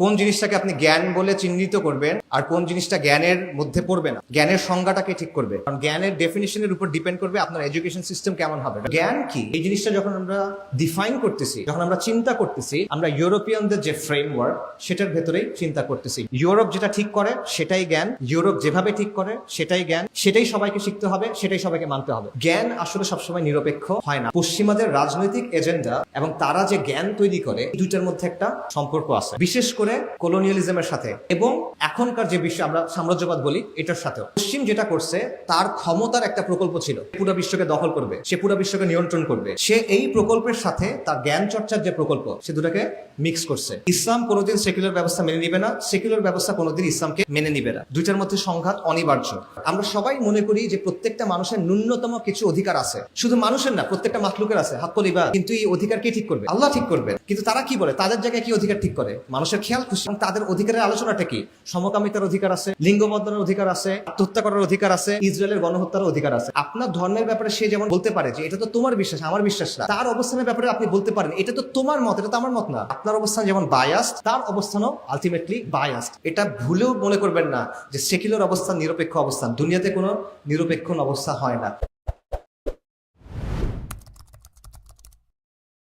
কোন জিনিসটাকে আপনি জ্ঞান বলে চিহ্নিত করবেন আর কোন জিনিসটা জ্ঞানের মধ্যে পড়বে না, জ্ঞানের সংজ্ঞাটাকে ঠিক করবে। কারণ জ্ঞানের ডেফিনিশনের উপর ডিপেন্ড করবে আপনার এডুকেশন সিস্টেম কেমন হবে। জ্ঞান কি এই জিনিসটা যখন আমরা ডিফাইন করতেছি, যখন আমরা চিন্তা করতেছি, আমরা ইউরোপিয়ানদের যে ফ্রেমওয়ার্ক সেটার ভেতরেই চিন্তা করতেছি। ইউরোপ যেটা ঠিক করে সেটাই জ্ঞান, ইউরোপ যেভাবে ঠিক করে সেটাই জ্ঞান, সেটাই সবাইকে শিখতে হবে, সেটাই সবাইকে মানতে হবে। জ্ঞান আসলে সবসময় নিরপেক্ষ হয় না। পশ্চিমাদের রাজনৈতিক এজেন্ডা এবং তারা যে জ্ঞান তৈরি করে দুইটার মধ্যে একটা সম্পর্ক আছে, বিশেষ করে কলোনিয়ালিজমের সাথে এবং এখনকার যে বিশ্ব আমরা সাম্রাজ্যবাদ বলি এটার সাথেও। পশ্চিম যেটা করছে তার ক্ষমতার একটা প্রকল্প ছিল, পুরো বিশ্বকে দখল করবে, সে পুরো বিশ্বকে নিয়ন্ত্রণ করবে। সে এই প্রকল্পের সাথে তার জ্ঞান চর্চার যে প্রকল্প সে দুটাকে মিক্স করছে। ইসলাম কোনোদিন সেকুলার ব্যবস্থা মেনে নিবে না, সেকুলার ব্যবস্থা কোনোদিন ইসলামকে মেনে নিবে না। দুইটার মধ্যে সংঘাত অনিবার্য। আমরা সবাই মনে করি যে প্রত্যেকটা মানুষের ন্যূনতম কিছু অধিকার আছে, শুধু মানুষের না, প্রত্যেকটা মাখলুকের আছে হাক্কুল ইবাদ। কিন্তু এই অধিকার কে ঠিক করবে? আল্লাহ ঠিক করবে। কিন্তু তারা কি বলে, তাদের জায়গায় কি অধিকার ঠিক করে? মানুষের খেয়াল খুশি। তাদের অধিকারের আলোচনাটা কি? সমকামিতার অধিকার আছে, লিঙ্গ বদলের অধিকার আছে, আত্মহত্যা করার অধিকার আছে, ইসরায়েলের গণহত্যার অধিকার আছে। আপনার ধর্মের ব্যাপারে সে যেমন বলতে পারে যে এটা তো তোমার বিশ্বাস, আমার বিশ্বাস না, তার অবস্থানের ব্যাপারে আপনি বলতে পারেন এটা তো তোমার মত, এটা তো আমার মত না। আপনার অবস্থান যেমন বায়াসড, তার অবস্থানও আলটিমেটলি বায়াসড। এটা ভুলেও মনে করবেন না যে সেকুলার অবস্থান নিরপেক্ষ অবস্থান। দুনিয়াতে কোনো নিরপেক্ষ অবস্থা হয় না।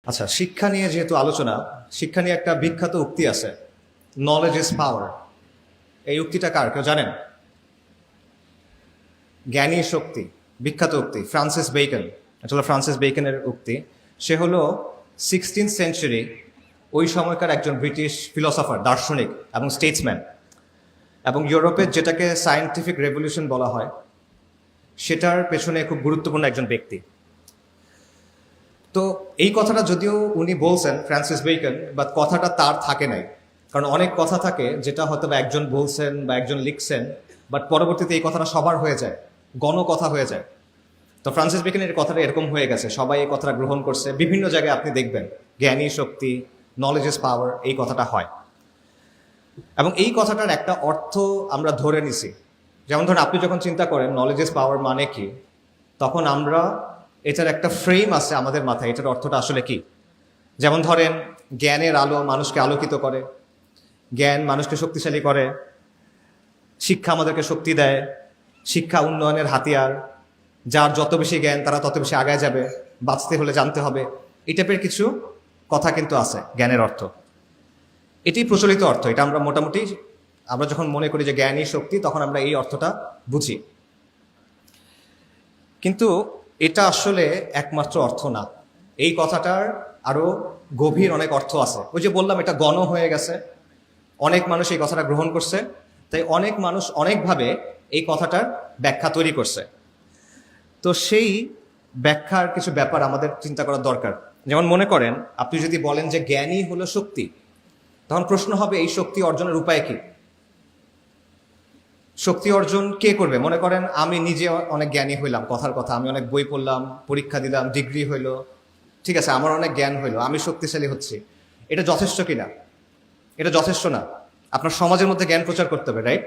আচ্ছা, শিক্ষা নিয়ে যেহেতু আলোচনা, শিক্ষা নিয়ে একটা বিখ্যাত উক্তি আছে, নলেজ ইজ পাওয়ার। এই উক্তিটা কার, কেউ জানেন? জ্ঞানী শক্তি, বিখ্যাত উক্তি, ফ্রান্সিস বেকন। আসলে ফ্রান্সিস বেকনের উক্তি। সে হলো 16th সেঞ্চুরি ওই সময়কার একজন ব্রিটিশ ফিলসফার, দার্শনিক এবং স্টেটসম্যান, এবং ইউরোপের যেটাকে সায়েন্টিফিক রেভলিউশন বলা হয় সেটার পেছনে খুব গুরুত্বপূর্ণ একজন ব্যক্তি। তো এই কথাটা যদিও উনি বলছেন ফ্রান্সিস বেকন, বাট কথাটা তার থাকে নাই। কারণ অনেক কথা থাকে যেটা হয়তো বা একজন বলছেন বা একজন লিখছেন, বাট পরবর্তীতে এই কথাটা সবার হয়ে যায়, গণকথা হয়ে যায়। তো ফ্রান্সিস বেকনের কথাটা এরকম হয়ে গেছে, সবাই এই কথাটা গ্রহণ করছে। বিভিন্ন জায়গায় আপনি দেখবেন জ্ঞানী শক্তি, নলেজ ইজ পাওয়ার, এই কথাটা হয়। এবং এই কথাটার একটা অর্থ আমরা ধরে নিছি। যেমন ধরুন, আপনি যখন চিন্তা করেন নলেজ ইজ পাওয়ার মানে কি, তখন আমরা এটার একটা ফ্রেম আছে আমাদের মাথায়, এটার অর্থটা আসলে কি। যেমন ধরেন, জ্ঞানের আলো মানুষকে আলোকিত করে, জ্ঞান মানুষকে শক্তিশালী করে, শিক্ষা আমাদেরকে শক্তি দেয়, শিক্ষা উন্নয়নের হাতিয়ার, যার যত বেশি জ্ঞান তারা তত বেশি আগায় যাবে, বাঁচতে হলে জানতে হবে। এই টাইপের কিছু কথা কিন্তু আছে জ্ঞানের অর্থ। এটি প্রচলিত অর্থ, এটা আমরা মোটামুটি আমরা যখন মনে করি যে জ্ঞানই শক্তি, তখন আমরা এই অর্থটা বুঝি। কিন্তু এটা আসলে একমাত্র অর্থ না, এই কথাটার আরো গভীর অনেক অর্থ আছে। ওই যে বললাম, এটা গণ হয়ে গেছে, অনেক মানুষ এই কথাটা গ্রহণ করছে, তাই অনেক মানুষ অনেকভাবে এই কথাটার ব্যাখ্যা তৈরি করছে। তো সেই ব্যাখ্যার কিছু ব্যাপার আমাদের চিন্তা করার দরকার। যেমন মনে করেন, আপনি যদি বলেন যে জ্ঞানই হলো শক্তি, তখন প্রশ্ন হবে এই শক্তি অর্জনের উপায় কি? শক্তি অর্জন কে করবে? মনে করেন আমি নিজে অনেক জ্ঞানী হইলাম, কথার কথা, আমি অনেক বই পড়লাম, পরীক্ষা দিলাম, ডিগ্রি হইলো, ঠিক আছে, আমার অনেক জ্ঞান হইলো, আমি শক্তিশালী হচ্ছি। এটা যথেষ্ট কিনা? এটা যথেষ্ট না। আপনার সমাজের মধ্যে জ্ঞান প্রচার করতে হবে, রাইট?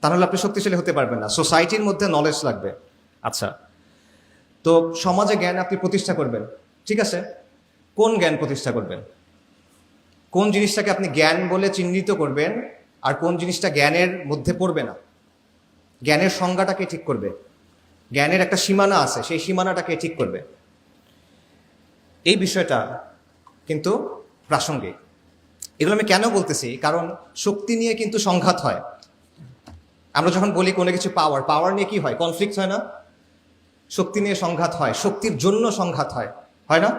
তাহলে আপনি শক্তিশালী হতে পারবেন না। সোসাইটির মধ্যে নলেজ লাগবে। আচ্ছা, তো সমাজে জ্ঞান আপনি প্রতিষ্ঠা করবেন, ঠিক আছে, কোন জ্ঞান প্রতিষ্ঠা করবেন? কোন জিনিসটাকে আপনি জ্ঞান বলে চিহ্নিত করবেন আর কোন জিনিসটা জ্ঞানের মধ্যে পড়বে না? জ্ঞানের সংজ্ঞাটাকে ঠিক করবে। জ্ঞানের একটা সীমানা আছে, সেই সীমানাটাকে ঠিক করবে। এই বিষয়টা কিন্তু প্রাসঙ্গিক। এগুলো আমি কেন বলতেছি, কারণ শক্তি নিয়ে কিন্তু সংঘাত হয়। আমরা যখন বলি কোনো কিছু পাওয়ার, পাওয়ার নিয়ে কি হয়? কনফ্লিক্ট হয় না? শক্তি নিয়ে সংঘাত হয়, শক্তির জন্য সংঘাত হয়, হয় না?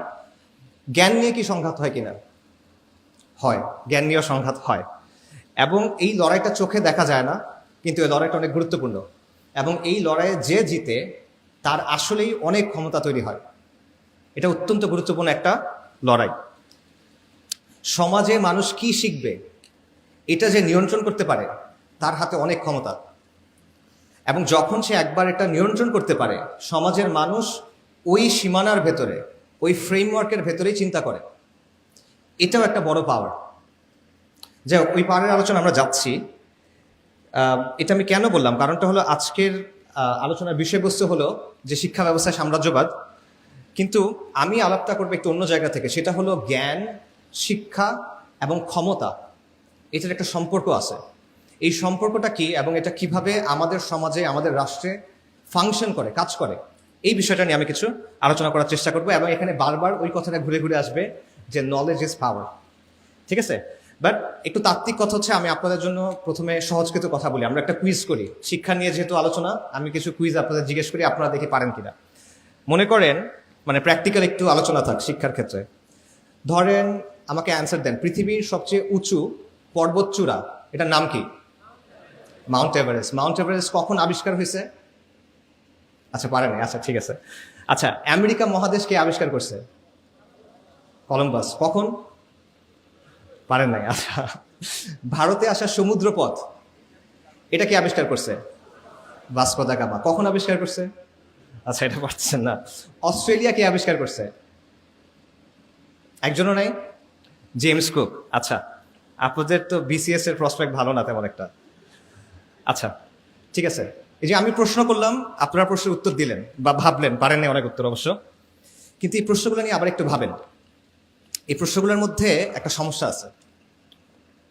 জ্ঞান নিয়ে কি সংঘাত হয় কিনা? হয়, জ্ঞান নিয়েও সংঘাত হয়। এবং এই লড়াইটা চোখে দেখা যায় না, কিন্তু এই লড়াইটা অনেক গুরুত্বপূর্ণ। এবং এই লড়াইয়ে যে জিতে তার আসলেই অনেক ক্ষমতা তৈরি হয়। এটা অত্যন্ত গুরুত্বপূর্ণ একটা লড়াই। সমাজে মানুষ কি শিখবে এটা যে নিয়ন্ত্রণ করতে পারে, তার হাতে অনেক ক্ষমতা। এবং যখন সে একবার এটা নিয়ন্ত্রণ করতে পারে, সমাজের মানুষ ওই সীমানার ভেতরে, ওই ফ্রেমওয়ার্কের ভেতরেই চিন্তা করে। এটাও একটা বড় পাওয়ার। যাই হোক, ওই পাওয়ারের আলোচনা আমরা যাচ্ছি। এটা আমি কেন বললাম, কারণটা হলো আজকের আলোচনার বিষয়বস্তু হলো যে শিক্ষা ব্যবস্থায় সাম্রাজ্যবাদ। কিন্তু আমি আলাপটা করবো একটু অন্য জায়গা থেকে, সেটা হলো জ্ঞান, শিক্ষা এবং ক্ষমতা, এটার একটা সম্পর্ক আছে। এই সম্পর্কটা কি এবং এটা কিভাবে আমাদের সমাজে আমাদের রাষ্ট্রে ফাংশন করে, কাজ করে, এই বিষয়টা নিয়ে আমি কিছু আলোচনা করার চেষ্টা করবো। এবং এখানে বারবার ওই কথাটা ঘুরে ঘুরে আসবে যে নলেজ ইজ পাওয়ার। ঠিক আছে, বাট একটু তাত্ত্বিক কথা হচ্ছে, আমি আপনাদের জন্য প্রথমে সহজকৃত কথা বলি। আমরা একটা কুইজ করি, শিক্ষা নিয়ে যেহেতু আলোচনা, আমি কিছু কুইজ আপনাদের জিজ্ঞেস করি, আপনারা দেখি পারেন কিনা। মনে করেন, মানে প্র্যাকটিক্যাল একটু আলোচনা থাক শিক্ষার ক্ষেত্রে। ধরেন আমাকে অ্যান্সার দেন, পৃথিবীর সবচেয়ে উঁচু পর্বতচূড়া এটার নাম কি? Mount Everest. মাউন্ট এভারেস্ট কখন আবিষ্কার হয়েছে? আচ্ছা, পারেন। আচ্ছা, ঠিক আছে। আচ্ছা, আমেরিকা মহাদেশ কে আবিষ্কার করছে? কলম্বাস। কখন? পারেন নাই। আচ্ছা, ভারতে আসা সমুদ্রপথ এটা কি আবিষ্কার করছে? Vasco da Gama. কখন আবিষ্কার করছে? আচ্ছা, এটা পারছেন না। অস্ট্রেলিয়া কে আবিষ্কার করছে? একজনও নাই? James cook. আচ্ছা, আপনাদের তো বিসিএস এর প্রসপেক্ট ভালো না তেমন একটা। আচ্ছা, ঠিক আছে। এই যে আমি প্রশ্ন করলাম, আপনারা প্রশ্নের উত্তর দিলেন বা ভাবলেন, পারেন না অনেক উত্তর অবশ্য, কিন্তু এই প্রশ্নগুলো নিয়ে আবার একটু ভাবেন। এই প্রশ্নগুলোর মধ্যে একটা সমস্যা আছে।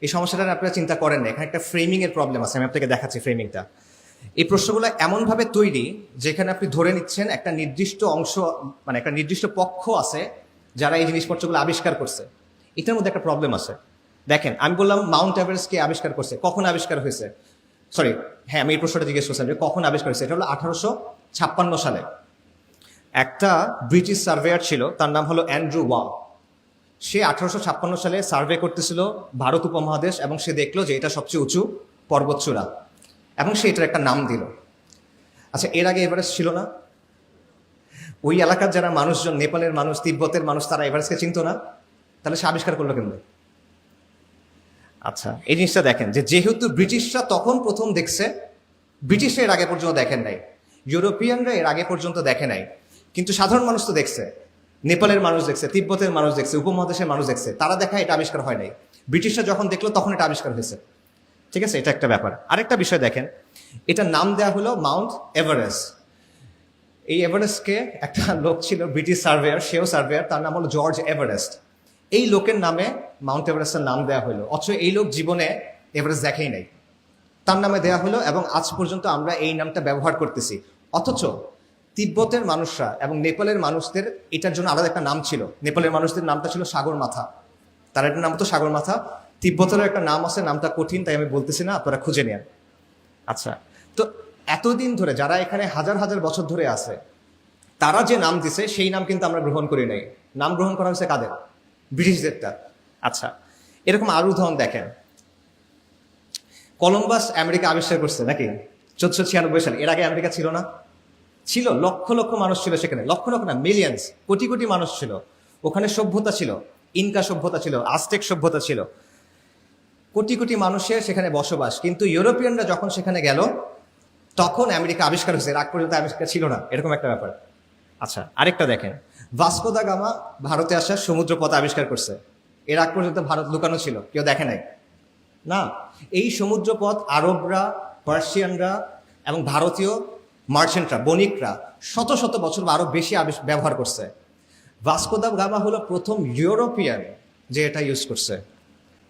এই সমস্যাটা আপনারা চিন্তা করেন না। এখানে একটা ফ্রেমিং এর প্রবলেম আছে। আমি আপনাকে দেখাচ্ছি ফ্রেমিংটা। এই প্রশ্নগুলো এমনভাবে তৈরি যেখানে আপনি ধরে নিচ্ছেন একটা নির্দিষ্ট অংশ, মানে একটা নির্দিষ্ট পক্ষ আছে যারা এই জিনিসপত্রগুলো আবিষ্কার করছে। এটার মধ্যে একটা প্রবলেম আছে। দেখেন, আমি বললাম মাউন্ট এভারেস্ট কে আবিষ্কার করছে, কখন আবিষ্কার হয়েছে? সরি, হ্যাঁ, আমি এই প্রশ্নটা জিজ্ঞেস করছিলাম যে কখন আবিষ্কার হয়েছে। এটা হলো 1856 সালে। একটা ব্রিটিশ সার্ভেয়ার ছিল, তার নাম হলো অ্যান্ড্রু ওয়াং। সে 1856 সালে সার্ভে করতেছিল ভারত উপমহাদেশ, এবং সে দেখলো যে এটা সবচেয়ে উঁচু পর্বতচূড়া, এবং সে এটার একটা নাম দিল। আচ্ছা, এর আগে এভারেস্ট ছিল না? ওই এলাকার যারা মানুষজন, নেপালের মানুষ, তিব্বতের মানুষ, তারা এভারেস্টকে চিনতো না? তাহলে সে আবিষ্কার করলো কেমন? আচ্ছা, এই জিনিসটা দেখেন যে যেহেতু ব্রিটিশরা তখন প্রথম দেখছে, ব্রিটিশরা এর আগে পর্যন্ত দেখেন নাই, ইউরোপিয়ানরা এর আগে পর্যন্ত দেখে নাই, কিন্তু সাধারণ মানুষ তো দেখছে। নেপালের মানুষ দেখছে, তিব্বতের মানুষ দেখছে, উপমহাদেশের মানুষ দেখছে, তারা দেখা এটা আবিষ্কার হয় নাই। ব্রিটিশরা যখন দেখলো তখন এটা আবিষ্কার হয়েছে। ঠিক আছে, এটা একটা ব্যাপার। আরেকটা বিষয় দেখেন, এটার নাম দেওয়া হলো মাউন্ট এভারেস্ট। এই এভারেস্টকে একটা লোক ছিল, ব্রিটিশ সার্ভেয়ার, সেও সার্ভেয়ার, তার নাম হলো জর্জ এভারেস্ট। এই লোকের নামে মাউন্ট এভারেস্টের নাম দেওয়া হলো, অথচ এই লোক জীবনে এভারেস্ট দেখেই নাই, তার নামে দেওয়া হলো, এবং আজ পর্যন্ত আমরা এই নামটা ব্যবহার করতেছি। অথচ তিব্বতের মানুষরা এবং নেপালের মানুষদের এটার জন্য আলাদা একটা নাম ছিল। নেপালের মানুষদের নামটা ছিল সাগর মাথা, তার একটা নাম হতো সাগর মাথা। তিব্বতেরও একটা নাম আছে, নামটা কঠিন, তাই আমি বলতেছি না, আপনারা খুঁজে নেন। আচ্ছা, তো এতদিন ধরে যারা এখানে হাজার হাজার বছর ধরে আছে, তারা যে নাম দিছে সেই নাম কিন্তু আমরা গ্রহণ করি নাই। নাম গ্রহণ করা হয়েছে কাদের? ব্রিটিশদেরটা। আচ্ছা, এরকম আরো উদাহরণ দেখেন। কলম্বাস আমেরিকা আবিষ্কার করছে নাকি 1496 সালে? এর আগে আমেরিকা ছিল না? ছিল। লক্ষ লক্ষ মানুষ ছিল সেখানে, লক্ষ লক্ষ না, মিলিয়ন্স, কোটি কোটি মানুষ ছিল ওখানে। সভ্যতা ছিল, ইনকা সভ্যতা ছিল, আজটেক সভ্যতা ছিল, কোটি কোটি মানুষের সেখানে বসবাস। কিন্তু ইউরোপিয়ানরা যখন সেখানে গেল তখন আমেরিকা আবিষ্কার হয়েছে, এর আগ পর্যন্ত আবিষ্কার ছিল না, এরকম একটা ব্যাপার। আচ্ছা, আরেকটা দেখেন, ভাস্কো দা গামা ভারতে আসা সমুদ্রপথ আবিষ্কার করছে। এর আগ পর্যন্ত ভারত লুকানো ছিল, কেউ দেখে নাই না। এই সমুদ্রপথ আরবরা, পার্সিয়ানরা এবং ভারতীয় মার্চেন্টরা, বণিকরা শত শত বছর বা আরো বেশি ব্যবহার করছে। ভাস্কো দা গামা হলো প্রথম ইউরোপিয়ান যে এটা ইউজ করছে,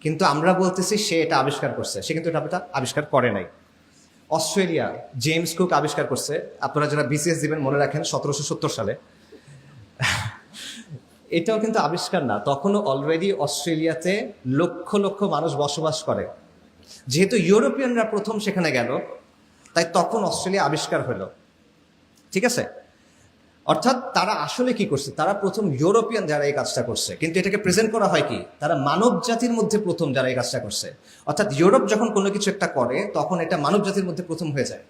কিন্তু আমরা বলতেছি সে এটা আবিষ্কার করছে, সে কিন্তু এটা আবিষ্কার করে নাই। অস্ট্রেলিয়া জেমস কুক আবিষ্কার করছে। আপনারা যারা বিসিএস দিবেন মনে রাখেন 1770 সালে। এটাও কিন্তু আবিষ্কার না, তখনও অলরেডি অস্ট্রেলিয়াতে লক্ষ লক্ষ মানুষ বসবাস করে। যেহেতু ইউরোপিয়ানরা প্রথম সেখানে গেল, তাই তখন অস্ট্রেলিয়া আবিষ্কার হলো। ঠিক আছে, অর্থাৎ তারা আসলে কি করছে, তারা প্রথম ইউরোপিয়ান যারা এই কাজটা করছে, কিন্তু এটাকে প্রেজেন্ট করা হয় কি, তারা মানব জাতির মধ্যে প্রথম যারা এই কাজটা করছে। অর্থাৎ ইউরোপ যখন কোনো কিছু একটা করে তখন এটা মানব জাতির মধ্যে প্রথম হয়ে যায়।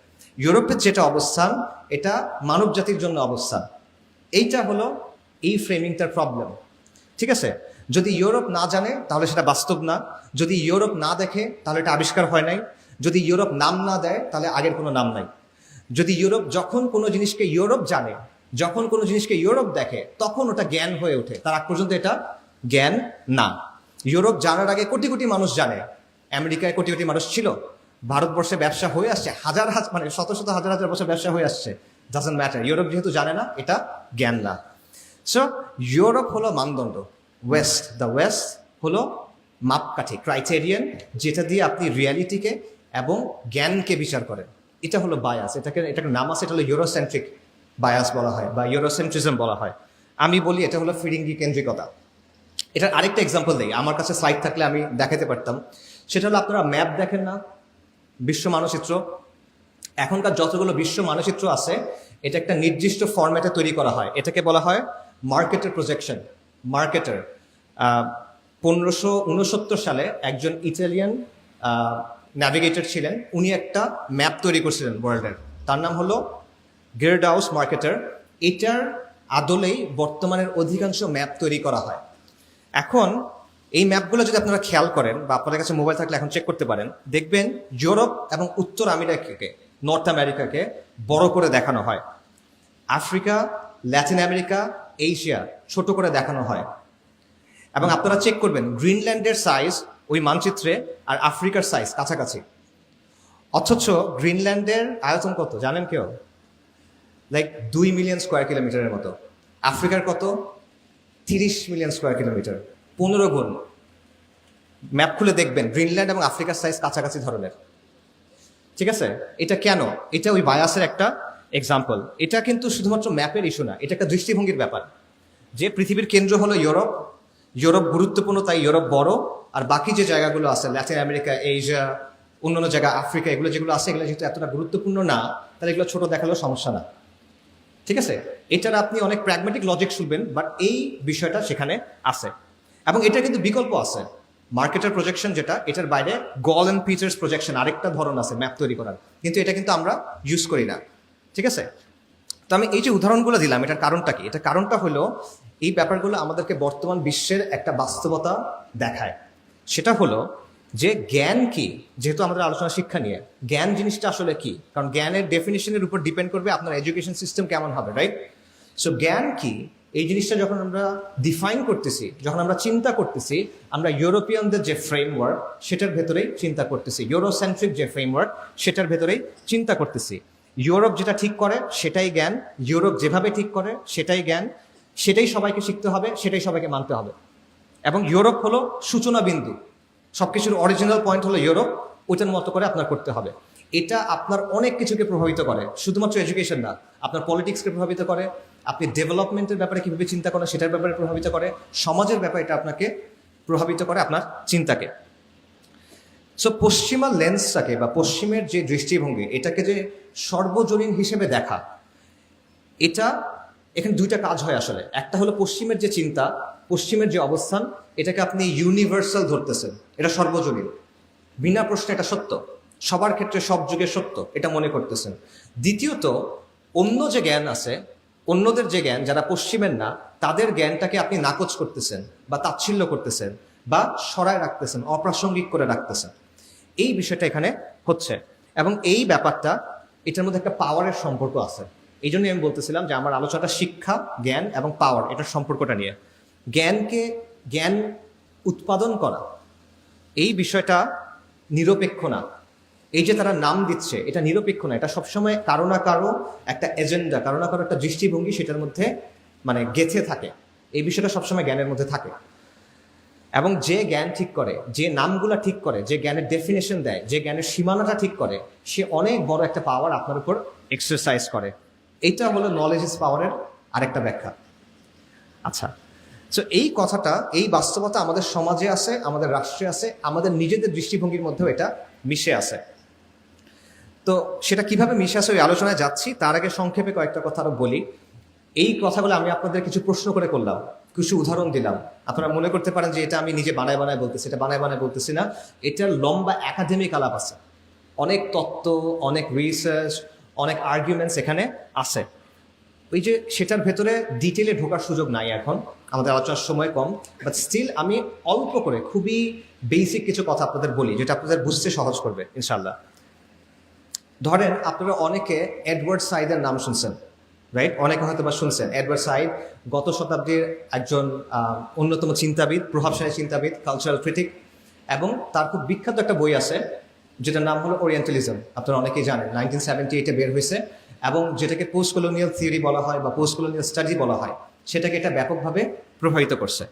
ইউরোপের যেটা অবস্থান, এটা মানব জাতির জন্য অবস্থান। এইটা হলো এই ফ্রেমিংটার প্রবলেম। ঠিক আছে, যদি ইউরোপ না জানে তাহলে সেটা বাস্তব না, যদি ইউরোপ না দেখে তাহলে এটা আবিষ্কার হয় নাই, যদি ইউরোপ নাম না দেয় তাহলে আগের কোনো নাম নাই, যদি ইউরোপ যখন কোনো জিনিসকে ইউরোপ জানে, যখন কোনো জিনিসকে ইউরোপ দেখে তখন ওটা জ্ঞান হয়ে ওঠে, তার আগ পর্যন্ত এটা জ্ঞান না। ইউরোপ জানার আগে কোটি কোটি মানুষ জানে, আমেরিকায় কোটি কোটি মানুষ ছিল, ভারতবর্ষে ব্যবসা হয়ে আসছে হাজার হাজার, মানে শত শত হাজার হাজার বছর ব্যবসা হয়ে আসছে, ডাজন্ট ম্যাটার। ইউরোপ যেহেতু জানে না, এটা জ্ঞান না। সো ইউরোপ হলো মানদণ্ড, ওয়েস্ট, দ্য ওয়েস্ট হলো মাপকাঠি, ক্রাইটেরিয়ান, যেটা দিয়ে আপনি রিয়ালিটিকে এবং জ্ঞানকে বিচার করেন। এটা হলো বায়াস। এটাকে নাম আছে, এটা হলো ইউরোসেন্ট্রিক বায়াস বলা হয় বা ইউরোসেন্ট্রিজম বলা হয়। আমি বলি এটা হলো ফিরিঙ্গি কেন্দ্রিকতা। এটার আরেকটা এক্সাম্পল দিই, আমার কাছে স্লাইড থাকলে আমি দেখাতে পারতাম। সেটা হলো আপনারা ম্যাপ দেখেন না, বিশ্ব মানচিত্র। এখনকার যতগুলো বিশ্ব মানচিত্র আছে এটা একটা নির্দিষ্ট ফরম্যাটে তৈরি করা হয়, এটাকে বলা হয় মার্কেটের প্রজেকশন। মার্কেটার 1569 সালে একজন ইটালিয়ান ন্যাভিগেটর ছিলেন, উনি একটা ম্যাপ তৈরি করছিলেন ওয়ার্ল্ডের, তার নাম হলো গেরডাউস মার্কেটার। এটার আদলেই বর্তমানের অধিকাংশ ম্যাপ তৈরি করা হয়। এখন এই ম্যাপগুলো যদি আপনারা খেয়াল করেন বা আপনাদের কাছে মোবাইল থাকলে এখন চেক করতে পারেন, দেখবেন ইউরোপ এবং উত্তর আমেরিকাকে, নর্থ আমেরিকাকে বড় করে দেখানো হয়, আফ্রিকা, ল্যাটিন আমেরিকা, এশিয়া ছোট করে দেখানো হয়। এবং আপনারা চেক করবেন গ্রিনল্যান্ডের সাইজ ওই মানচিত্রে আর আফ্রিকার সাইজ কাছাকাছি, অথচ গ্রিনল্যান্ডের আয়তন কত জানেন কেউ? লাইক 2 মিলিয়ন স্কোয়ার কিলোমিটারের মতো। আফ্রিকার কত? 30 মিলিয়ন স্কোয়ার কিলোমিটার, 15 গুণ। ম্যাপ খুলে দেখবেন গ্রিনল্যান্ড এবং আফ্রিকার সাইজ কাছাকাছি ধরনের। ঠিক আছে, এটা কেন? এটা ওই বায়াসের একটা এক্সাম্পল। এটা কিন্তু শুধুমাত্র ম্যাপের ইস্যু না, এটা একটা দৃষ্টিভঙ্গির ব্যাপার। যে পৃথিবীর কেন্দ্র হলো ইউরোপ, ইউরোপ গুরুত্বপূর্ণ তাই ইউরোপ বড়, আর বাকি যে জায়গাগুলো আছে ল্যাটিন আমেরিকা, এশিয়া, অন্যান্য জায়গা আফ্রিকা, এগুলো যেগুলো আছে এগুলো যেহেতু এতটা গুরুত্বপূর্ণ না, তাহলে এগুলো ছোট দেখালেও সমস্যা না। ঠিক আছে, এটার আপনি অনেক প্র্যাগমেটিক লজিক শুনবেন, বাট এই বিষয়টা সেখানে আছে। এবং এটা কিন্তু বিকল্প আছে, মার্কেটের প্রজেকশন যেটা, এটার বাইরে গল অ্যান্ড পিটার্স প্রজেকশন আরেকটা ধরন আছে ম্যাপ তৈরি করার, কিন্তু এটা কিন্তু আমরা ইউজ করি না। ঠিক আছে, তো আমি এই যে উদাহরণগুলো দিলাম, এটার কারণটা কি? এটা কারণটা হলো এই ব্যাপারগুলো আমাদেরকে বর্তমান বিশ্বের একটা বাস্তবতা দেখায়। সেটা হলো যে জ্ঞান কি, যেহেতু আমাদের আলোচনা শিক্ষা নিয়ে, জ্ঞান জিনিসটা আসলে কি? কারণ জ্ঞানের ডেফিনিশনের উপর ডিপেন্ড করবে আপনার এডুকেশন সিস্টেম কেমন হবে, রাইট? সো জ্ঞান কি এই জিনিসটা যখন আমরা ডিফাইন করতেছি, যখন আমরা চিন্তা করতেছি, আমরা ইউরোপিয়ানদের যে ফ্রেমওয়ার্ক সেটার ভেতরেই চিন্তা করতেছি, ইউরোসেন্ট্রিক যে ফ্রেমওয়ার্ক সেটার ভেতরেই চিন্তা করতেছি। ইউরোপ যেটা ঠিক করে সেটাই জ্ঞান, ইউরোপ যেভাবে ঠিক করে সেটাই জ্ঞান, সেটাই সবাইকে শিখতে হবে, সেটাই সবাইকে মানতে হবে। এবং ইউরোপ হলো সূচনা বিন্দু, সবকিছুর অরিজিনাল পয়েন্ট হলো ইউরোপ, ওইটার মতো করে আপনার করতে হবে। এটা আপনার অনেক কিছুকে প্রভাবিত করে, শুধুমাত্র এডুকেশন না, আপনার পলিটিক্সকে প্রভাবিত করে, আপনি ডেভেলপমেন্টের ব্যাপারে কীভাবে চিন্তা করেন সেটার ব্যাপারে প্রভাবিত করে, সমাজের ব্যাপারে এটা আপনাকে প্রভাবিত করে, আপনার চিন্তাকে। সো পশ্চিমা লেন্সটাকে বা পশ্চিমের যে দৃষ্টিভঙ্গি, এটাকে যে সর্বজনীন হিসেবে দেখা, এটা এখানে দুইটা কাজ হয় আসলে। একটা হলো পশ্চিমের যে চিন্তা, পশ্চিমের যে অবস্থান, এটাকে আপনি ইউনিভার্সাল ধরতেছেন, এটা সর্বজনীন, বিনা প্রশ্নে এটা সত্য, সবার ক্ষেত্রে সব যুগে সত্য, এটা মনে করতেছেন। দ্বিতীয়ত, অন্য যে জ্ঞান আছে, অন্যদের যে জ্ঞান, যারা পশ্চিমের না, তাদের জ্ঞানটাকে আপনি নাকচ করতেছেন বা তাচ্ছিল্য করতেছেন বা সরায় রাখতেছেন, অপ্রাসঙ্গিক করে রাখতেছেন। এই বিষয়টা এখানে হচ্ছে। এবং এই ব্যাপারটা, এটার মধ্যে একটা পাওয়ারের সম্পর্ক আছে। এই জন্যই আমি বলতেছিলাম যে আমার আলোচনাটা শিক্ষা, জ্ঞান এবং পাওয়ার, এটার সম্পর্কটা নিয়ে। জ্ঞান উৎপাদন করা, এই বিষয়টা নিরপেক্ষ না। এই যে তারা নাম দিচ্ছে, এটা নিরপেক্ষ না, এটা সবসময় কারো না কারো একটা এজেন্ডা, কারো না কারো একটা দৃষ্টিভঙ্গি সেটার মধ্যে মানে গেঁথে থাকে। এই বিষয়টা সবসময় জ্ঞানের মধ্যে থাকে। এবং যে জ্ঞান ঠিক করে, যে নামগুলা ঠিক করে, যে জ্ঞানের ডেফিনেশন দেয়, যে জ্ঞানের সীমানাটা ঠিক করে, সে অনেক বড় একটা পাওয়ার আপনার উপর এক্সারসাইজ করে। এইটা হলো নলেজ ইজ পাওয়ারের আরেকটা ব্যাখ্যা। আচ্ছা, সো এই কথাটা, এই বাস্তবতা আমাদের সমাজে আছে, আমাদের রাষ্ট্রে আছে, আমাদের নিজেদের দৃষ্টিভঙ্গির মধ্যেও এটা মিশে আছে। তো সেটা কিভাবে মিশে আছে ওই আলোচনায় যাচ্ছি, তার আগে সংক্ষেপে কয়েকটা কথা আরো বলি। এই কথাগুলো আমি আপনাদের কিছু প্রশ্ন করে করলাম, কিছু উদাহরণ দিলাম। আপনারা মনে করতে পারেন যে এটা আমি নিজে বানায় বানায় বলতেছি, এটা বানায় বানায় বলতেছি না, এটার লম্বা একাডেমিক আলাপ আছে, অনেক তত্ত্ব, অনেক রিসার্চ, অনেক আর্গুমেন্টস এখানে আছে। ওই যে সেটার ভেতরে ডিটেলে ঢোকার সুযোগ নাই এখন, আমাদের আলোচনার সময় কম, বাট স্টিল আমি অল্প করে খুবই বেসিক কিছু কথা আপনাদের বলি, যেটা আপনাদের বুঝতে সহজ করবে ইনশাল্লাহ। ধরেন আপনারা অনেকে এডওয়ার্ড সাইদের নাম শুনছেন, রাইট? অনেকে হয়তো বা শুনছেন। এডওয়ার্ড সাইদ গত শতাব্দীর একজন অন্যতম চিন্তাবিদ, প্রভাবশালী চিন্তাবিদ, কালচারাল ক্রিটিক, এবং তার খুব বিখ্যাত একটা বই আছে যেটার নাম হলো ওরিয়েন্টালিজম। আপনারা অনেকেই জানেন, 1978-এ বের হয়েছে, এবং যেটাকে পোস্ট কলোনিয়াল থিওরি বলা হয় বা পোস্ট কলোনিয়াল স্টাডি বলা হয়, সেটাকে এটা ব্যাপকভাবে প্রভাবিত করছে।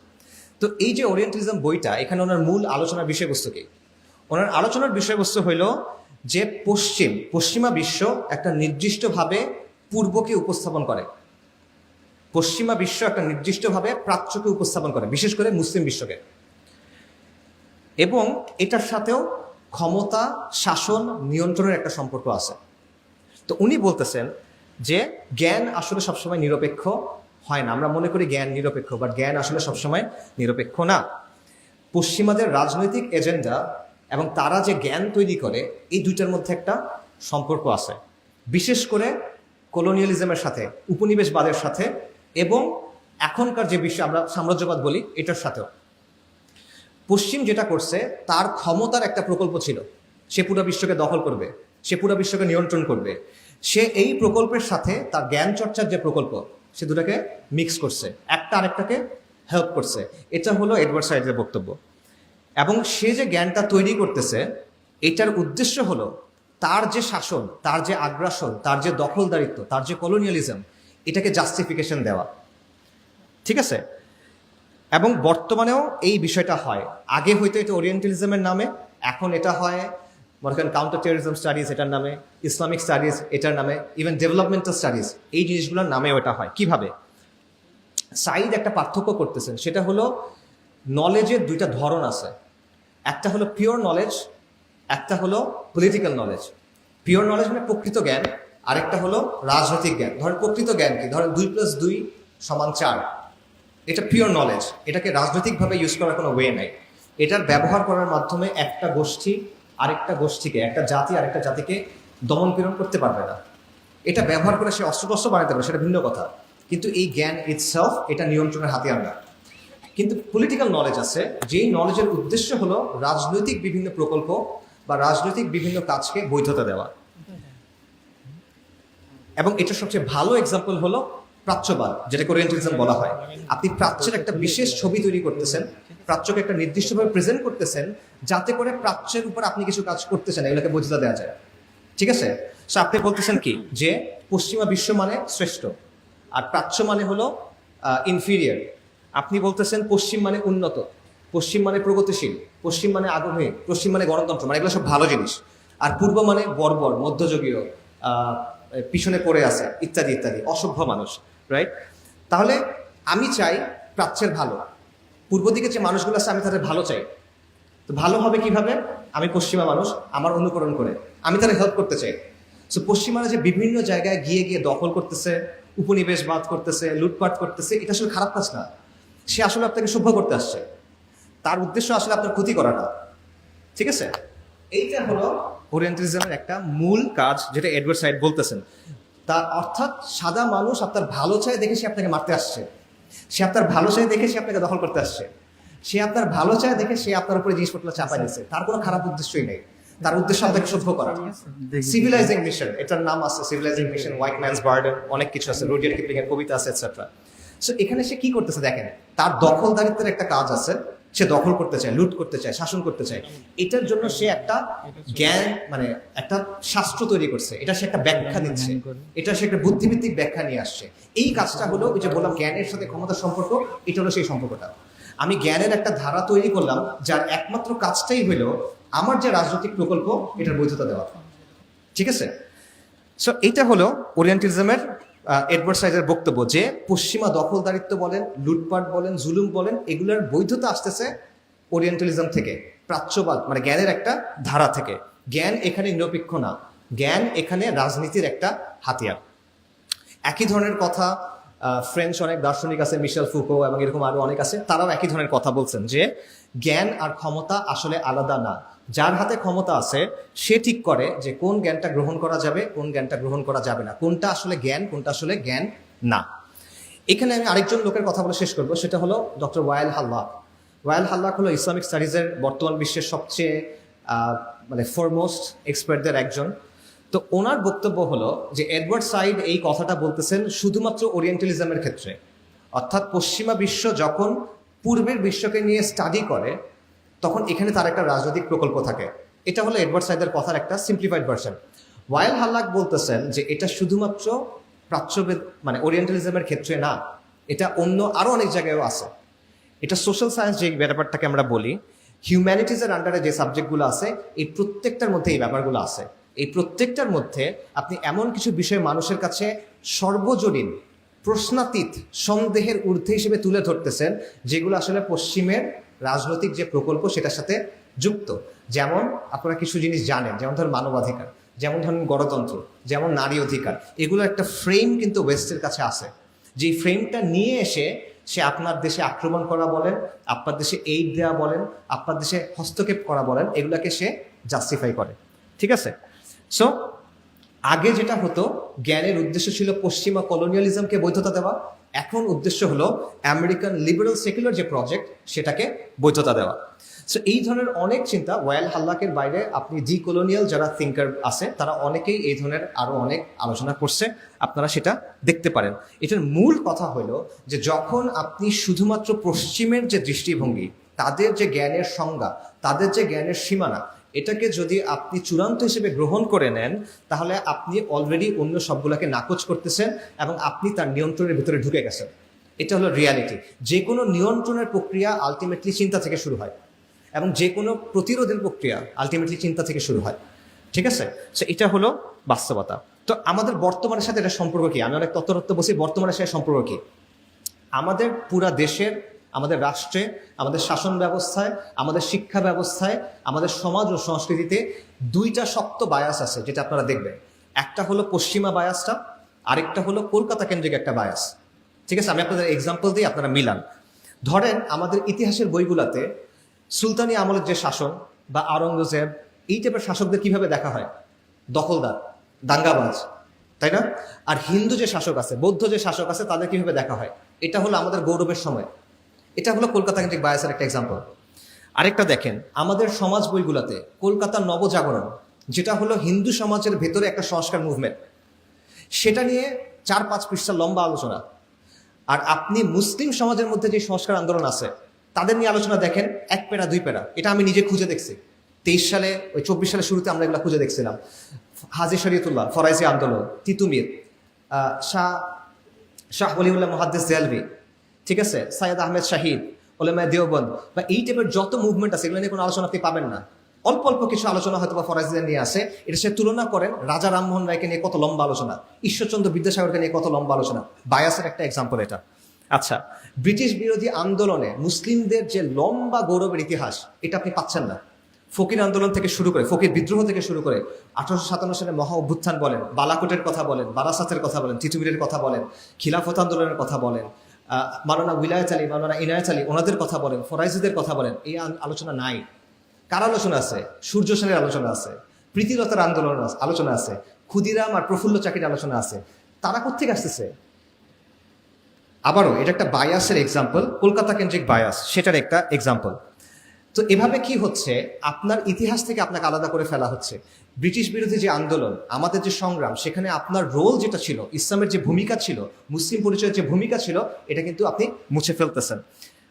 তো এই যে ওরিয়েন্টালিজম বইটা, এখানে ওনার মূল আলোচনার বিষয়বস্তু কি? ওনার আলোচনার বিষয়বস্তু হইল যে পশ্চিমা বিশ্ব একটা নির্দিষ্টভাবে পূর্বকে উপস্থাপন করে, পশ্চিমা বিশ্ব একটা নির্দিষ্টভাবে প্রাচ্যকে উপস্থাপন করে, বিশেষ করে মুসলিম বিশ্বকে, এবং এটার সাথেও ক্ষমতা, শাসন, নিয়ন্ত্রণের একটা সম্পর্ক আছে। তো উনি বলতেছেন যে জ্ঞান আসলে সবসময় নিরপেক্ষ হয় না। আমরা মনে করি জ্ঞান নিরপেক্ষ, বাট জ্ঞান আসলে সবসময় নিরপেক্ষ না। পশ্চিমাদের রাজনৈতিক এজেন্ডা এবং তারা যে জ্ঞান তৈরি করে, এই দুইটার মধ্যে একটা সম্পর্ক আছে, বিশেষ করে কলোনিয়ালিজমের সাথে, উপনিবেশবাদের সাথে, এবং এখনকার যে বিশ্ব আমরা সাম্রাজ্যবাদ বলি এটার সাথেও। পশ্চিম যেটা করছে, তার ক্ষমতার একটা প্রকল্প ছিল, সে পুরো বিশ্বকে দখল করবে, সে পুরো বিশ্বকে নিয়ন্ত্রণ করবে। সে এই প্রকল্পের সাথে তার জ্ঞান চর্চার যে প্রকল্প, সে দুটাকে মিক্স করছে, একটা আরেকটাকে হেল্প করছে। এটা হলো এডওয়ার্ড সাইডের বক্তব্য। এবং সে যে জ্ঞানটা তৈরি করতেছে, এটার উদ্দেশ্য হলো তার যে শাসন, তার যে আগ্রাসন, তার যে দখলদারিত্ব, তার যে কলোনিয়ালিজম, এটাকে জাস্টিফিকেশন দেওয়া। ঠিক আছে? এবং বর্তমানেও এই বিষয়টা হয়। আগে হয়তো এটা ওরিয়েন্টালিজমের নামে, এখন এটা হয় মনে করেন কাউন্টার টেররিজম স্টাডিজ এটার নামে, ইসলামিক স্টাডিজ এটার নামে, ইভেন ডেভেলপমেন্টাল স্টাডিজ, এই জিনিসগুলোর নামেও এটা হয়। কিভাবে? সাইদ একটা পার্থক্য করতেছেন, সেটা হলো নলেজের দুইটা ধরন আছে। একটা হলো পিওর নলেজ, একটা হলো পলিটিক্যাল নলেজ। পিওর নলেজ মানে প্রকৃত জ্ঞান, আরেকটা হলো রাজনৈতিক জ্ঞান। ধরেন প্রকৃত জ্ঞান কি? ধরেন 2+2 = 4, এটা পিওর নলেজ। এটাকে রাজনৈতিকভাবে ইউজ করার কোনো ওয়ে নাই। এটার ব্যবহার করার মাধ্যমে একটা গোষ্ঠী আরেকটা গোষ্ঠীকে, একটা জাতি আরেকটা জাতিকে দমন পীড়ন করতে পারবে না। এটা ব্যবহার করে সে অস্ত্রশস্ত্র বানাতে পারে, সেটা ভিন্ন কথা, কিন্তু এই জ্ঞান ইটসেলফ এটা নিয়ন্ত্রণের হাতিয়ার না। কিন্তু পলিটিক্যাল নলেজ আছে, যেই নলেজের উদ্দেশ্য হলো রাজনৈতিক বিভিন্ন প্রকল্প বা রাজনৈতিক বিভিন্ন কাজকে বৈধতা দেওয়া। এবং এটা সবচেয়ে ভালো এক্সাম্পল হলো প্রাচ্যবাদ, যেটাকে ওরিয়েন্টালিজম বলা হয়। আপনি প্রাচ্যের একটা বিশেষ ছবি তৈরি করতেছেন, প্রাচ্যকে একটা নির্দিষ্টভাবে প্রেজেন্ট করতেছেন, যাতে করে প্রাচ্যের উপর আপনি কিছু কাজ করতেছেন, এগুলোকে বৈধতা দেওয়া যায়। ঠিক আছে? সো আপনি বলতেছেন কি, যে পশ্চিমা বিশ্ব মানে শ্রেষ্ঠ আর প্রাচ্য মানে হলো ইনফিরিয়ার। আপনি বলতেছেন পশ্চিম মানে উন্নত, পশ্চিম মানে প্রগতিশীল, পশ্চিম মানে আগ্রহী, পশ্চিম মানে গণতন্ত্র, মানে এগুলো সব ভালো জিনিস। আর পূর্ব মানে বর্বর, মধ্যযুগীয়, পিছনে পড়ে আছে, ইত্যাদি ইত্যাদি, অসভ্য মানুষ। রাইট? তাহলে আমি চাই প্রাচ্যের ভালো, পূর্ব দিকে যে মানুষগুলো আছে আমি তাদের ভালো চাই। তো ভালো হবে কিভাবে? আমি পশ্চিমা মানুষ, আমার অনুকরণ করে আমি তাদের হেল্প করতে চাই। সো পশ্চিমারা যে বিভিন্ন জায়গায় গিয়ে গিয়ে দখল করতেছে, উপনিবেশবাদ করতেছে, লুটপাট করতেছে, এটা আসলে খারাপ কাজ না। সে আসলে আপনাকে সভ্য করতে আসছে, তার উদ্দেশ্য আসলে আপনার ক্ষতি করাটা। ঠিক আছে? এইটা হলো ওরিয়েন্টালিজমের একটা মূল কাজ, যেটা এডওয়ার্ড সাইড বলতেছেন। তার অর্থাৎ সাদা মানুষ আপনার ভালো চায় দেখে সে আপনাকে মারতে আসছে, সে আপনার ভালো চায় দেখে সে আপনাকে দখল করতে আসছে, সে আপনার ভালো চায় দেখে সে আপনার উপরে জিনিসপত্র চাপাই দিচ্ছে। তার কোনো খারাপ উদ্দেশ্যই নেই, তার উদ্দেশ্য আপনাকে সভ্য করা। সিভিলাইজিং মিশন, এটার নাম আছে সিভিলাইজিং মিশন, হোয়াইট ম্যানস বার্ডেন, অনেক কিছু আছে, রুডিয়ার্ড কিপলিং এর কবিতা আছে, এটসেট্রা। সো এখানে সে কি করতেছে দেখেন, তার দখলদারিত্বের একটা কাজ আছে, সে দখল করতে চায়, লুট করতে চায়, শাসন করতে চায়। এটার জন্য সে একটা জ্ঞান, মানে একটা শাস্ত্র তৈরি করছে, এটা সে একটা ব্যাখ্যা দিচ্ছে, এটা সে একটা বুদ্ধিভিত্তিক ব্যাখ্যা নিয়ে আসছে। এই কাজটা হলো ওই যে বললাম জ্ঞানের সাথে ক্ষমতার সম্পর্ক, এটা হলো সেই সম্পর্কটা। আমি জ্ঞানের একটা ধারা তৈরি করলাম, যার একমাত্র কাজটাই হলো আমার যে রাজনৈতিক প্রকল্প, এটার বৈধতা দেওয়া। ঠিক আছে? সো এইটা হলো ওরিয়েন্টালিজমের এডওয়ার্ড সাইডের বক্তব্য, যে পশ্চিমা দখলদারিত্ব বলেন, লুটপাট বলেন, জুলুম বলেন, এগুলোর বৈধতা আসতেছে ওরিয়েন্টালিজম থেকে, প্রাচ্যবাদ মানে জ্ঞানের একটা ধারা থেকে। জ্ঞান এখানে নিরপেক্ষ না, জ্ঞান এখানে রাজনীতির একটা হাতিয়ার। একই ধরনের কথা ফ্রেঞ্চ অনেক দার্শনিক আছে, মিশেল ফুকো এবং এরকম আরো অনেক আছে, তারাও একই ধরনের কথা বলছেন যে জ্ঞান আর ক্ষমতা আসলে আলাদা না। যার হাতে ক্ষমতা আছে সে ঠিক করে যে কোন জ্ঞানটা গ্রহণ করা যাবে, কোন জ্ঞানটা গ্রহণ করা যাবে না, কোনটা আসলে জ্ঞান, কোনটা আসলে জ্ঞান না। এখানে আমি আরেকজন লোকের কথা বলে শেষ করবো, সেটা হলো ডক্টর ওয়ায়েল হাল্লাক। ওয়ায়েল হাল্লাক হলো ইসলামিক স্টাডিজের বর্তমান বিশ্বের সবচেয়ে মানে ফরমোস্ট এক্সপার্টদের একজন। তো ওনার বক্তব্য হলো যে এডওয়ার্ড সাইড এই কথাটা বলতেছেন শুধুমাত্র ওরিয়েন্টালিজমের ক্ষেত্রে, অর্থাৎ পশ্চিমা বিশ্ব যখন পূর্বের বিশ্বকে নিয়ে স্টাডি করে, তখন এখানে তার একটা রাজনৈতিক প্রকল্প থাকে। এটা হলো এডওয়ার্ড সাইডের কথার একটা সিম্পলিফাইড ভার্সন। ওয়ায়েল হাল্লাক বলতেছেন যে এটা শুধুমাত্র প্রাচ্যবেদ মানে ওরিয়েন্টালিজমের ক্ষেত্রে না, এটা অন্য আরো অনেক জায়গায়ও আছে। এটা সোশ্যাল সায়েন্স যে ব্যাপারটাকে আমরা বলি, হিউম্যানিটিজের আন্ডারে যে সাবজেক্টগুলো আছে এই প্রত্যেকটার মধ্যে এই ব্যাপারগুলো আছে। এই প্রত্যেকটার মধ্যে আপনি এমন কিছু বিষয় মানুষের কাছে সর্বজনীন, প্রশ্নাতীত, সন্দেহের ঊর্ধ্বে হিসেবে তুলে ধরতেছেন, যেগুলো আসলে পশ্চিমের রাজনৈতিক যে প্রকল্প সেটার সাথে যুক্ত। যেমন আপনারা কিছু জিনিস জানেন, যেমন ধরুন মানবাধিকার, যেমন ধরুন গণতন্ত্র, যেমন নারী অধিকার, এগুলো একটা ফ্রেম কিন্তু ওয়েস্টের কাছে আছে। যে ফ্রেমটা নিয়ে এসে সে আপনার দেশে আক্রমণ করা বলেন, আপনার দেশে এইড দেওয়া বলেন, আপনার দেশে হস্তক্ষেপ করা বলেন, এগুলাকে সে জাস্টিফাই করে। ঠিক আছে? সো আগে যেটা হতো, জ্ঞানের উদ্দেশ্য ছিল পশ্চিমা কলোনিয়ালিজমকে বৈধতা দেওয়া, এখন উদ্দেশ্য হলো আমেরিকান লিবারেল সেকুলার যে প্রজেক্ট সেটাকে বৈধতা দেওয়া। সো এই ধরনের অনেক চিন্তা, ওয়াইল হাল্লাকের বাইরে আপনি ডি কলোনিয়াল যারা থিঙ্কার আছে তারা অনেকেই এই ধরনের আরো অনেক আলোচনা করছে, আপনারা সেটা দেখতে পারেন। এটার মূল কথা হলো যে যখন আপনি শুধুমাত্র পশ্চিমের যে দৃষ্টিভঙ্গি, তাদের যে জ্ঞানের সংজ্ঞা, তাদের যে জ্ঞানের সীমানা, এটাকে যদি আপনি চূড়ান্ত হিসেবে গ্রহণ করে নেন, তাহলে আপনি অলরেডি অন্য সবগুলোকে নাকচ করতেছেন এবং আপনি তার নিয়ন্ত্রণের ভিতরে ঢুকে গেছেন। এটা হলো রিয়ালিটি। যে কোনো নিয়ন্ত্রণের প্রক্রিয়া আলটিমেটলি চিন্তা থেকে শুরু হয়, এবং যে কোনো প্রতিরোধের প্রক্রিয়া আলটিমেটলি চিন্তা থেকে শুরু হয়। ঠিক আছে? সো এটা হলো বাস্তবতা। তো আমাদের বর্তমানের সাথে এটা সম্পর্ক কি? আমি অনেক তত্ত্ব বলছি, বর্তমানের সাথে সম্পর্ক কি? আমাদের পুরা দেশের, আমাদের রাষ্ট্রে, আমাদের শাসন ব্যবস্থায়, আমাদের শিক্ষা ব্যবস্থায়, আমাদের সমাজ ও সংস্কৃতিতে দুইটা শক্ত বায়াস আছে, যেটা আপনারা দেখবেন। একটা হলো পশ্চিমা বায়াসটা, আরেকটা হলো কলকাতা কেন্দ্রিক একটা বায়াস। ঠিক আছে? আমি আপনাদের এক্সাম্পল দিই, আপনারা মিলান। ধরেন আমাদের ইতিহাসের বইগুলোতে সুলতানি আমলের যে শাসন বা আওরঙ্গজেব, এই টাইপের শাসকদের কিভাবে দেখা হয়? দখলদার, দাঙ্গাবাজ, তাই না? আর হিন্দু যে শাসক আছে, বৌদ্ধ যে শাসক আছে, তাদের কিভাবে দেখা হয়? এটা হলো আমাদের গৌরবের সময়। এটা হলো কলকাতা কেন্দ্রিক বায়াসের একটা এক্সাম্পল। আরেকটা দেখেন, আমাদের সমাজ বইগুলোতে কলকাতার নবজাগরণ, যেটা হলো হিন্দু সমাজের ভেতরে একটা সংস্কার মুভমেন্ট, সেটা নিয়ে 4-5 পৃষ্ঠা লম্বা আলোচনা। আর আপনি মুসলিম সমাজের মধ্যে যে সংস্কার আন্দোলন আছে তাদের নিয়ে আলোচনা দেখেন, 1 প্যারা 2 প্যারা। এটা আমি নিজে খুঁজে দেখছি। 23 সালে, ওই 24 সালের শুরুতে আমরা এগুলো খুঁজে দেখছিলাম। হাজী শরীয়তুল্লাহ, ফরাইজি আন্দোলন, তিতুমির, শাহ ওলিউল্লাহ মুহাদ্দিস দেলভি, ঠিক আছে, সৈয়দ আহমেদ শাহিদ, ওলামায়ে দেওবন্দ, বা এই টাইপের যত মুভমেন্ট আছে, এগুলো নিয়ে কোনো আলোচনা আপনি পাবেন না। অল্প অল্প কিছু আলোচনা হয়তো বা ফরাইজিদের নিয়ে আসে। এটা সে তুলনা করেন রাজা রামমোহন রায়কে নিয়ে কত লম্বা আলোচনা, ঈশ্বরচন্দ্র বিদ্যাসাগরকে নিয়ে কত লম্বা আলোচনা। বায়াসের একটা এক্সাম্পল এটা। আচ্ছা, ব্রিটিশ বিরোধী আন্দোলনে মুসলিমদের যে লম্বা গৌরবের ইতিহাস, এটা আপনি পাচ্ছেন না। ফকির আন্দোলন থেকে শুরু করে, ফকির বিদ্রোহ থেকে শুরু করে 1857 সালে মহা অভ্যুত্থান বলেন, বালাকোটের কথা বলেন, বারাসাতের কথা বলেন, তিতুমিরের কথা বলেন, খিলাফত আন্দোলনের কথা বলেন, মাওলানা উইলায়াত আলী, মাওলানা ইনায়াত আলী, ওনাদের কথা বলেন, ফরাইজিদের কথা বলেন। এই আলোচনা নাই। কার আলোচনা আছে? সূর্য সেনের আলোচনা আছে, প্রীতিলতার আন্দোলন আলোচনা আছে, ক্ষুদিরাম আর প্রফুল্ল চাকির আলোচনা আছে। তারা কোত্থেকে আসতেছে? আবারও এটা একটা বায়াসের এক্সাম্পল, কলকাতা কেন্দ্রিক বায়াস, সেটার একটা এক্সাম্পল। তো এভাবে কি হচ্ছে, আপনার ইতিহাস থেকে আপনাকে আলাদা করে ফেলা হচ্ছে। ব্রিটিশ বিরোধী যে আন্দোলন, আমাদের যে সংগ্রাম, সেখানে আপনার রোল যেটা ছিল, ইসলামের যে ভূমিকা ছিল, মুসলিম পরিচয়ের যে ভূমিকা ছিল, এটা কিন্তু আপনি মুছে ফেলতেছেন।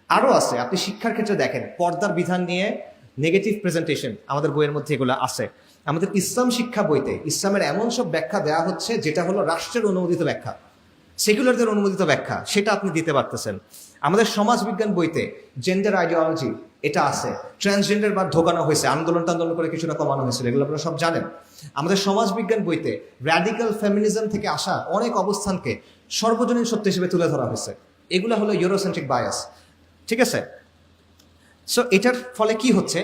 আরও আছে, আপনি শিক্ষার ক্ষেত্রে দেখেন, পর্দার বিধান নিয়ে নেগেটিভ প্রেজেন্টেশন আমাদের বইয়ের মধ্যে এগুলো আছে। আমাদের ইসলাম শিক্ষা বইতে ইসলামের এমন সব ব্যাখ্যা দেওয়া হচ্ছে যেটা হলো রাষ্ট্রের অনুমোদিত ব্যাখ্যা, সেকুলারদের অনুমোদিত ব্যাখ্যা, সেটা আপনি দিতে পারতেছেন। আমাদের সমাজবিজ্ঞান বইতে জেন্ডার আইডিওলজি এটা আছে, ট্রান্সজেন্ডার বা ঢোকানো হয়েছে, আন্দোলন করে কিছুটা কমানো হয়েছিল, এগুলো আপনারা সব জানেন। আমাদের সমাজবিজ্ঞান বইতে র্যাডিক্যাল ফেমিনিজম থেকে আসা অনেক অবস্থানকে সর্বজনীন সত্য হিসেবে তুলে ধরা হয়েছে। এগুলো হলো ইউরোসেন্ট্রিক বায়াস। ঠিক আছে? সো এটার ফলে কি হচ্ছে,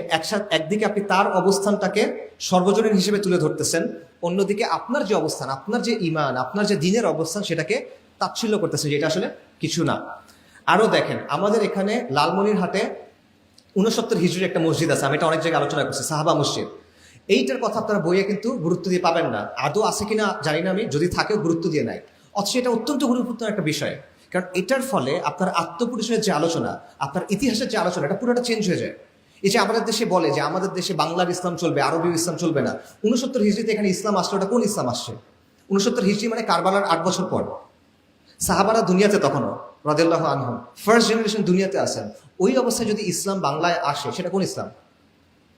একদিকে আপনি তার অবস্থানটাকে সর্বজনীন হিসেবে তুলে ধরতেছেন, অন্যদিকে আপনার যে অবস্থান, আপনার যে ইমান, আপনার যে দিনের অবস্থান, সেটাকে তাচ্ছিল্য করতেছেন, যেটা আসলে কিছু না। আরও দেখেন, আমাদের এখানে লালমনিরহাটে 69 হিজরির একটা মসজিদ আছে, আমি এটা অনেক জায়গায় আলোচনা করছি, সাহাবা মসজিদ। এইটার কথা আপনারা বইয়ে কিন্তু গুরুত্ব দিয়ে পাবেন না। আদৌ আছে কিনা জানি না আমি, যদি থাকেও গুরুত্ব দিয়ে নাই। অথচ এটা অত্যন্ত গুরুত্বপূর্ণ একটা বিষয়, কারণ এটার ফলে আপনার আত্মপরিচয়ের যে আলোচনা, আপনার ইতিহাসের যে আলোচনা, এটা পুরোটা চেঞ্জ হয়ে যায়। এই যে আমাদের দেশে বলে যে আমাদের দেশে বাংলার ইসলাম চলবে, আরবীয় ইসলাম চলবে না। 69 হিজরিতে এখানে ইসলাম আসলে, ওটা কোন ইসলাম আসছে? 69 হিজরি মানে কারবালার 8 বছর পর। সাহাবারা দুনিয়াতে তখনও রাদিয়াল্লাহু আনহুম ফার্স্ট জেনারেশন দুনিয়াতে আসেন। ওই অবস্থায় যদি ইসলাম বাংলায় আসে, সেটা কোন ইসলাম?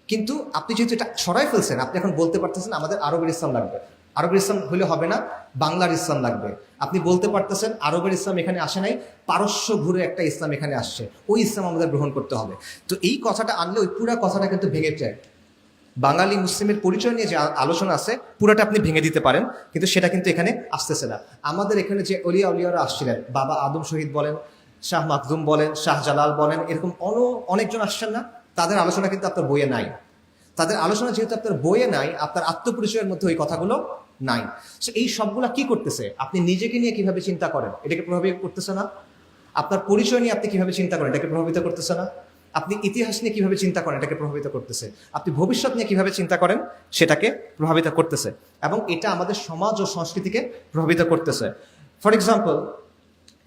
কিন্তু আপনি যেহেতু এটা সরাই ফেলছেন, আপনি এখন বলতে পারতেছেন আমাদের আরবের ইসলাম লাগবে। আরবের ইসলাম হলে হবে না, বাংলার ইসলাম লাগবে। আপনি বলতে পারতেছেন আরবের ইসলাম এখানে আসে নাই, পারস্য ঘুরে একটা ইসলাম এখানে আসছে, ওই ইসলাম আমাদের গ্রহণ করতে হবে। তো এই কথাটা আনলে ওই পুরো কথাটা কিন্তু ভেঙে যায়। বাঙালি মুসলিমের পরিচয় নিয়ে যে আলোচনা আছে পুরোটা আপনি ভেঙে দিতে পারেন, কিন্তু সেটা কিন্তু এখানে আসতেছে না। আমাদের এখানে যে অলিয়া উলিয়ারা আসছিলেন, বাবা আদম শহীদ বলেন, শাহ মাকদুম বলেন, শাহ জালাল বলেন, এরকম অনেকজন আসছেন না, তাদের আলোচনা কিন্তু আপনার বইয়ে নাই। তাদের আলোচনা যেহেতু আপনার বইয়ে নাই, আপনার আত্মপরিচয়ের মধ্যে ওই কথাগুলো নাই। সো এই সবগুলা কি করতেছে? আপনি নিজেকে নিয়ে কিভাবে চিন্তা করেন এটাকে প্রভাবিত করতেছে না? আপনার পরিচয় নিয়ে আপনি কিভাবে চিন্তা করেন এটাকে প্রভাবিত করতেছে না? আপনি ইতিহাস নিয়ে কিভাবে চিন্তা করেন এটাকে প্রভাবিত করতেছে। আপনি ভবিষ্যৎ নিয়ে কিভাবে চিন্তা করেন সেটাকে প্রভাবিত করতেছে, এবং এটা আমাদের সমাজ ও সংস্কৃতিকে প্রভাবিত করতেছে। ফর এক্সাম্পল,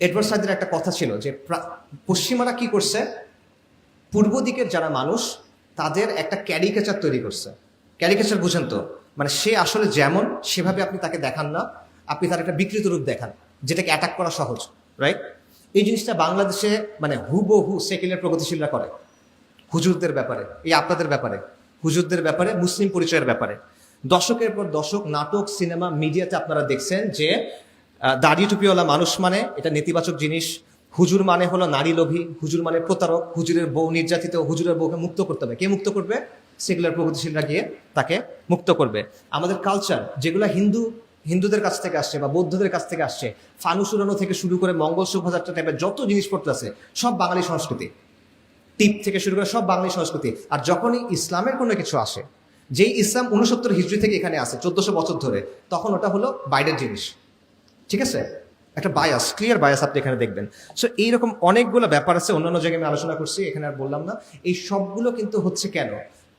এডওয়ার্ড সাইদের একটা কথা ছিল যে পশ্চিমারা কি করছে, পূর্ব দিকের যারা মানুষ তাদের একটা ক্যারিকেচার তৈরি করছে। ক্যারিকেচার বুঝেন তো, মানে সে আসলে যেমন সেভাবে আপনি তাকে দেখান না, আপনি তার একটা বিকৃত রূপ দেখান যেটাকে অ্যাটাক করা সহজ, রাইট? এই জিনিসটা বাংলাদেশে মানে হুবহু সেকুলার প্রগতিশীলরা করে, হুজুরদের ব্যাপারে, এই আপনাদের ব্যাপারে, হুজুরদের ব্যাপারে, মুসলিম পরিচয়ের ব্যাপারে। দশকের পর দশক নাটক, সিনেমা, মিডিয়াতে আপনারা দেখছেন যে দাড়ি টুপিওয়ালা মানুষ মানে এটা নেতিবাচক জিনিস, হুজুর মানে হলো নারী লোভী, হুজুর মানে প্রতারক, হুজুরের বউ নির্যাতিত, হুজুরের বউকে মুক্ত করতে হবে। কে মুক্ত করবে? সেকুলার প্রগতিশীলরা গিয়ে তাকে মুক্ত করবে। আমাদের কালচার যেগুলো হিন্দুদের কাছ থেকে আসছে বা বৌদ্ধদের কাছ থেকে আসছে, ফানুস উড়ানো থেকে শুরু করে মঙ্গল শোভাযাত্রা টাইপের যত জিনিসপত্র আছে সব বাঙালি সংস্কৃতি, টিপ থেকে শুরু করে সব বাঙালি সংস্কৃতি। আর যখনই ইসলামের কোনো কিছু আসে, যেই ইসলাম 69 হিজরি থেকে এখানে আসে 1400 বছর ধরে, তখন ওটা হলো বাইরের জিনিস। ঠিক আছে? একটা বায়াস, ক্লিয়ার বায়াস আপনি এখানে দেখবেন। সো এইরকম অনেকগুলো ব্যাপার আছে, অন্যান্য জায়গায় আমি আলোচনা করছি, এখানে আর বললাম না। এই সবগুলো কিন্তু হচ্ছে কেন?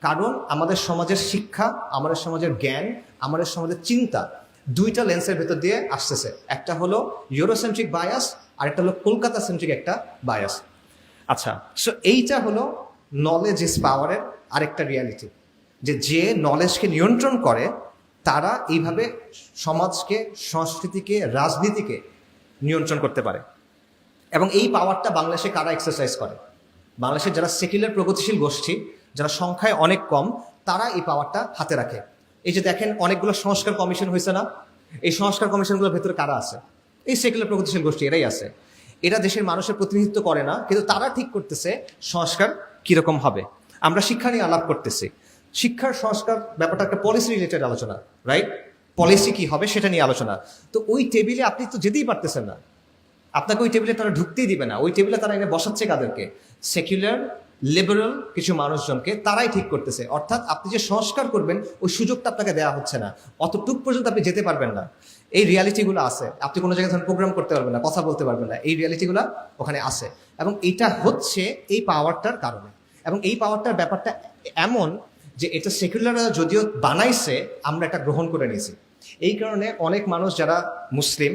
কারণ আমাদের সমাজের শিক্ষা, আমাদের সমাজের জ্ঞান, আমাদের সমাজের চিন্তা দুইটা লেন্সের ভেতর দিয়ে আসতেছে। একটা হলো ইউরোসেন্ট্রিক বায়াস, আর একটা হলো কলকাতা সেন্ট্রিক একটা বায়াস। আচ্ছা, সো এইটা হলো নলেজ ইজ পাওয়ারের আরেকটা রিয়ালিটি, যে নলেজকে নিয়ন্ত্রণ করে তারা এইভাবে সমাজকে, সংস্কৃতিকে, রাজনীতিকে নিয়ন্ত্রণ করতে পারে। এবং এই পাওয়ারটা বাংলাদেশে কারা এক্সারসাইজ করে? বাংলাদেশের যারা সেকুলার প্রগতিশীল গোষ্ঠী, যারা সংখ্যায় অনেক কম, তারা এই পাওয়ারটা হাতে রাখে। এই যে দেখেন অনেকগুলো সংস্কার কমিশন হয়েছে না, এই সংস্কার কমিশনগুলোর ভেতরে কারা আছে? এই সেকুলার প্রগতিশীল গোষ্ঠী, এরাই আছে। এরা দেশের মানুষের প্রতিনিধিত্ব করে না, কিন্তু তারা ঠিক করতেছে সংস্কার কিরকম হবে। আমরা শিক্ষা নিয়ে আলাপ করতেছি, শিক্ষার সংস্কার ব্যাপারটা একটা পলিসি রিলেটেড আলোচনা, রাইট? পলিসি কি হবে সেটা নিয়ে আলোচনা। তো ওই টেবিলে আপনি তো যেতেই পারতেছেন না, আপনাকে ওই টেবিলে তারা ঢুকতেই দিবে না। ওই টেবিলে তারা এনে বসাচ্ছে কাদেরকে? সেকুলার লিবারাল কিছু মানুষজনকে, তারাই ঠিক করতেছে। অর্থাৎ আপনি যে সংস্কার করবেন ওই সুযোগটা আপনাকে দেওয়া হচ্ছে না, অতটুক পর্যন্ত আপনি যেতে পারবেন না। এই রিয়ালিটিগুলো আছে, আপনি কোনো জায়গায় প্রোগ্রাম করতে পারবেন না, কথা বলতে পারবেন না, এই রিয়ালিটিগুলো ওখানে আছে। এবং এটা হচ্ছে এই পাওয়ারটার কারণে। এবং এই পাওয়ারটার ব্যাপারটা এমন যে এটা সেকুলাররা যদিও বানাইছে, আমরা এটা গ্রহণ করে নিয়েছি। এই কারণে অনেক মানুষ যারা মুসলিম,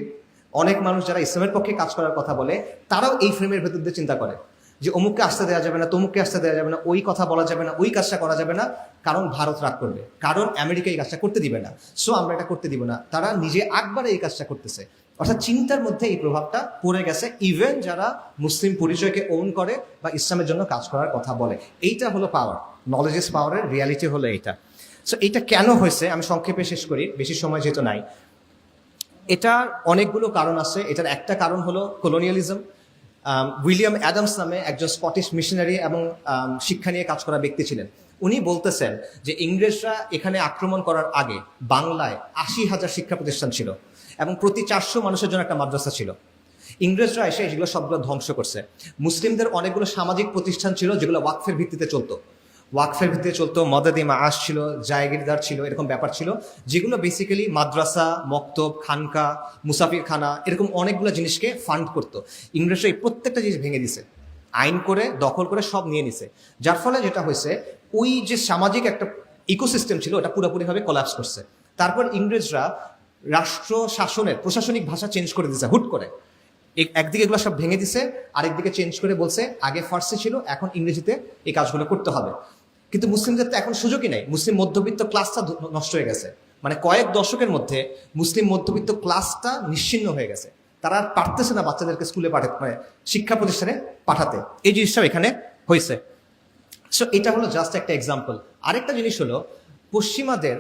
অনেক মানুষ যারা ইসলামের পক্ষে কাজ করার কথা বলে, তারাও এই ফ্রেমের ভেতর দিয়ে চিন্তা করে যে অমুককে আসতে দেওয়া যাবে না, তমুককে আসতে দেওয়া যাবে না, ওই কথা বলা যাবে না, ওই কাজটা করা যাবে না, কারণ ভারত রাগ করবে, কারণ আমেরিকা এই কাজটা করতে দিবে না, সো আমরা এটা করতে দিব না। তারা নিজে একবারে এই কাজটা করতেছে। অর্থাৎ চিন্তার মধ্যে এই প্রভাবটা পড়ে গেছে, ইভেন যারা মুসলিম পরিচয়কে ওন করে বা ইসলামের জন্য কাজ করার কথা বলে। এইটা হলো পাওয়ার, নলেজ ইজ পাওয়ারের রিয়ালিটি হলো এইটা। সো এইটা কেন হয়েছে আমি সংক্ষেপে শেষ করি, বেশি সময় যেহেতু নাই। এটার অনেকগুলো কারণ আছে। এটার একটা কারণ হলো কলোনিয়ালিজম। উইলিয়াম অ্যাডামস নামে একজন স্কটিশ মিশনারি এবং শিক্ষা নিয়ে কাজ করা ব্যক্তি ছিলেন। উনি বলতেছেন যে ইংরেজরা এখানে আক্রমণ করার আগে বাংলায় 80,000 শিক্ষা প্রতিষ্ঠান ছিল এবং প্রতি 400 মানুষের জন্য একটা মাদ্রাসা ছিল। ইংরেজরা এসে এগুলো সবগুলো ধ্বংস করছে। মুসলিমদের অনেকগুলো সামাজিক প্রতিষ্ঠান ছিল যেগুলো ওয়াকফের ভিত্তিতে চলতো, মদাদি মাআশ ছিল, জায়গিরদার ছিল, এরকম ব্যাপার ছিল, যেগুলো বেসিক্যালি মাদ্রাসা, মক্তব, খানকা, মুসাফির খানা, এরকম অনেকগুলো জিনিসকে ফান্ড করতো। ইংরেজরা এই প্রত্যেকটা জিনিস ভেঙে দিছে, আইন করে, দখল করে সব নিয়ে নিছে। যার ফলে যেটা হয়েছে, ওই যে সামাজিক একটা ইকোসিস্টেম ছিল ওটা পুরোপুরিভাবে কোলাপস করছে। তারপর ইংরেজরা রাষ্ট্র শাসনের প্রশাসনিক ভাষা চেঞ্জ করে দিছে হুট করে। একদিকে এগুলো সব ভেঙে দিছে, আরেকদিকে চেঞ্জ করে বলছে আগে ফার্সি ছিল, এখন ইংরেজিতে এই কাজগুলো করতে হবে। কিন্তু মুসলিমদের তো এখন সুযোগই নাই, মুসলিম মধ্যবিত্ত ক্লাসটা নষ্ট হয়ে গেছে। মানে কয়েক দশকের মধ্যে মুসলিম মধ্যবিত্ত ক্লাসটা নিশ্চিহ্ন হয়ে গেছে। তারা আর পারতেছে না বাচ্চাদেরকে স্কুলে পাঠাতে, মানে শিক্ষা প্রতিষ্ঠানে পাঠাতে। এই জিনিসটাও এখানে হয়েছে। সো এটা হলো জাস্ট একটা এক্সাম্পল। আরেকটা জিনিস হলো, পশ্চিমাদের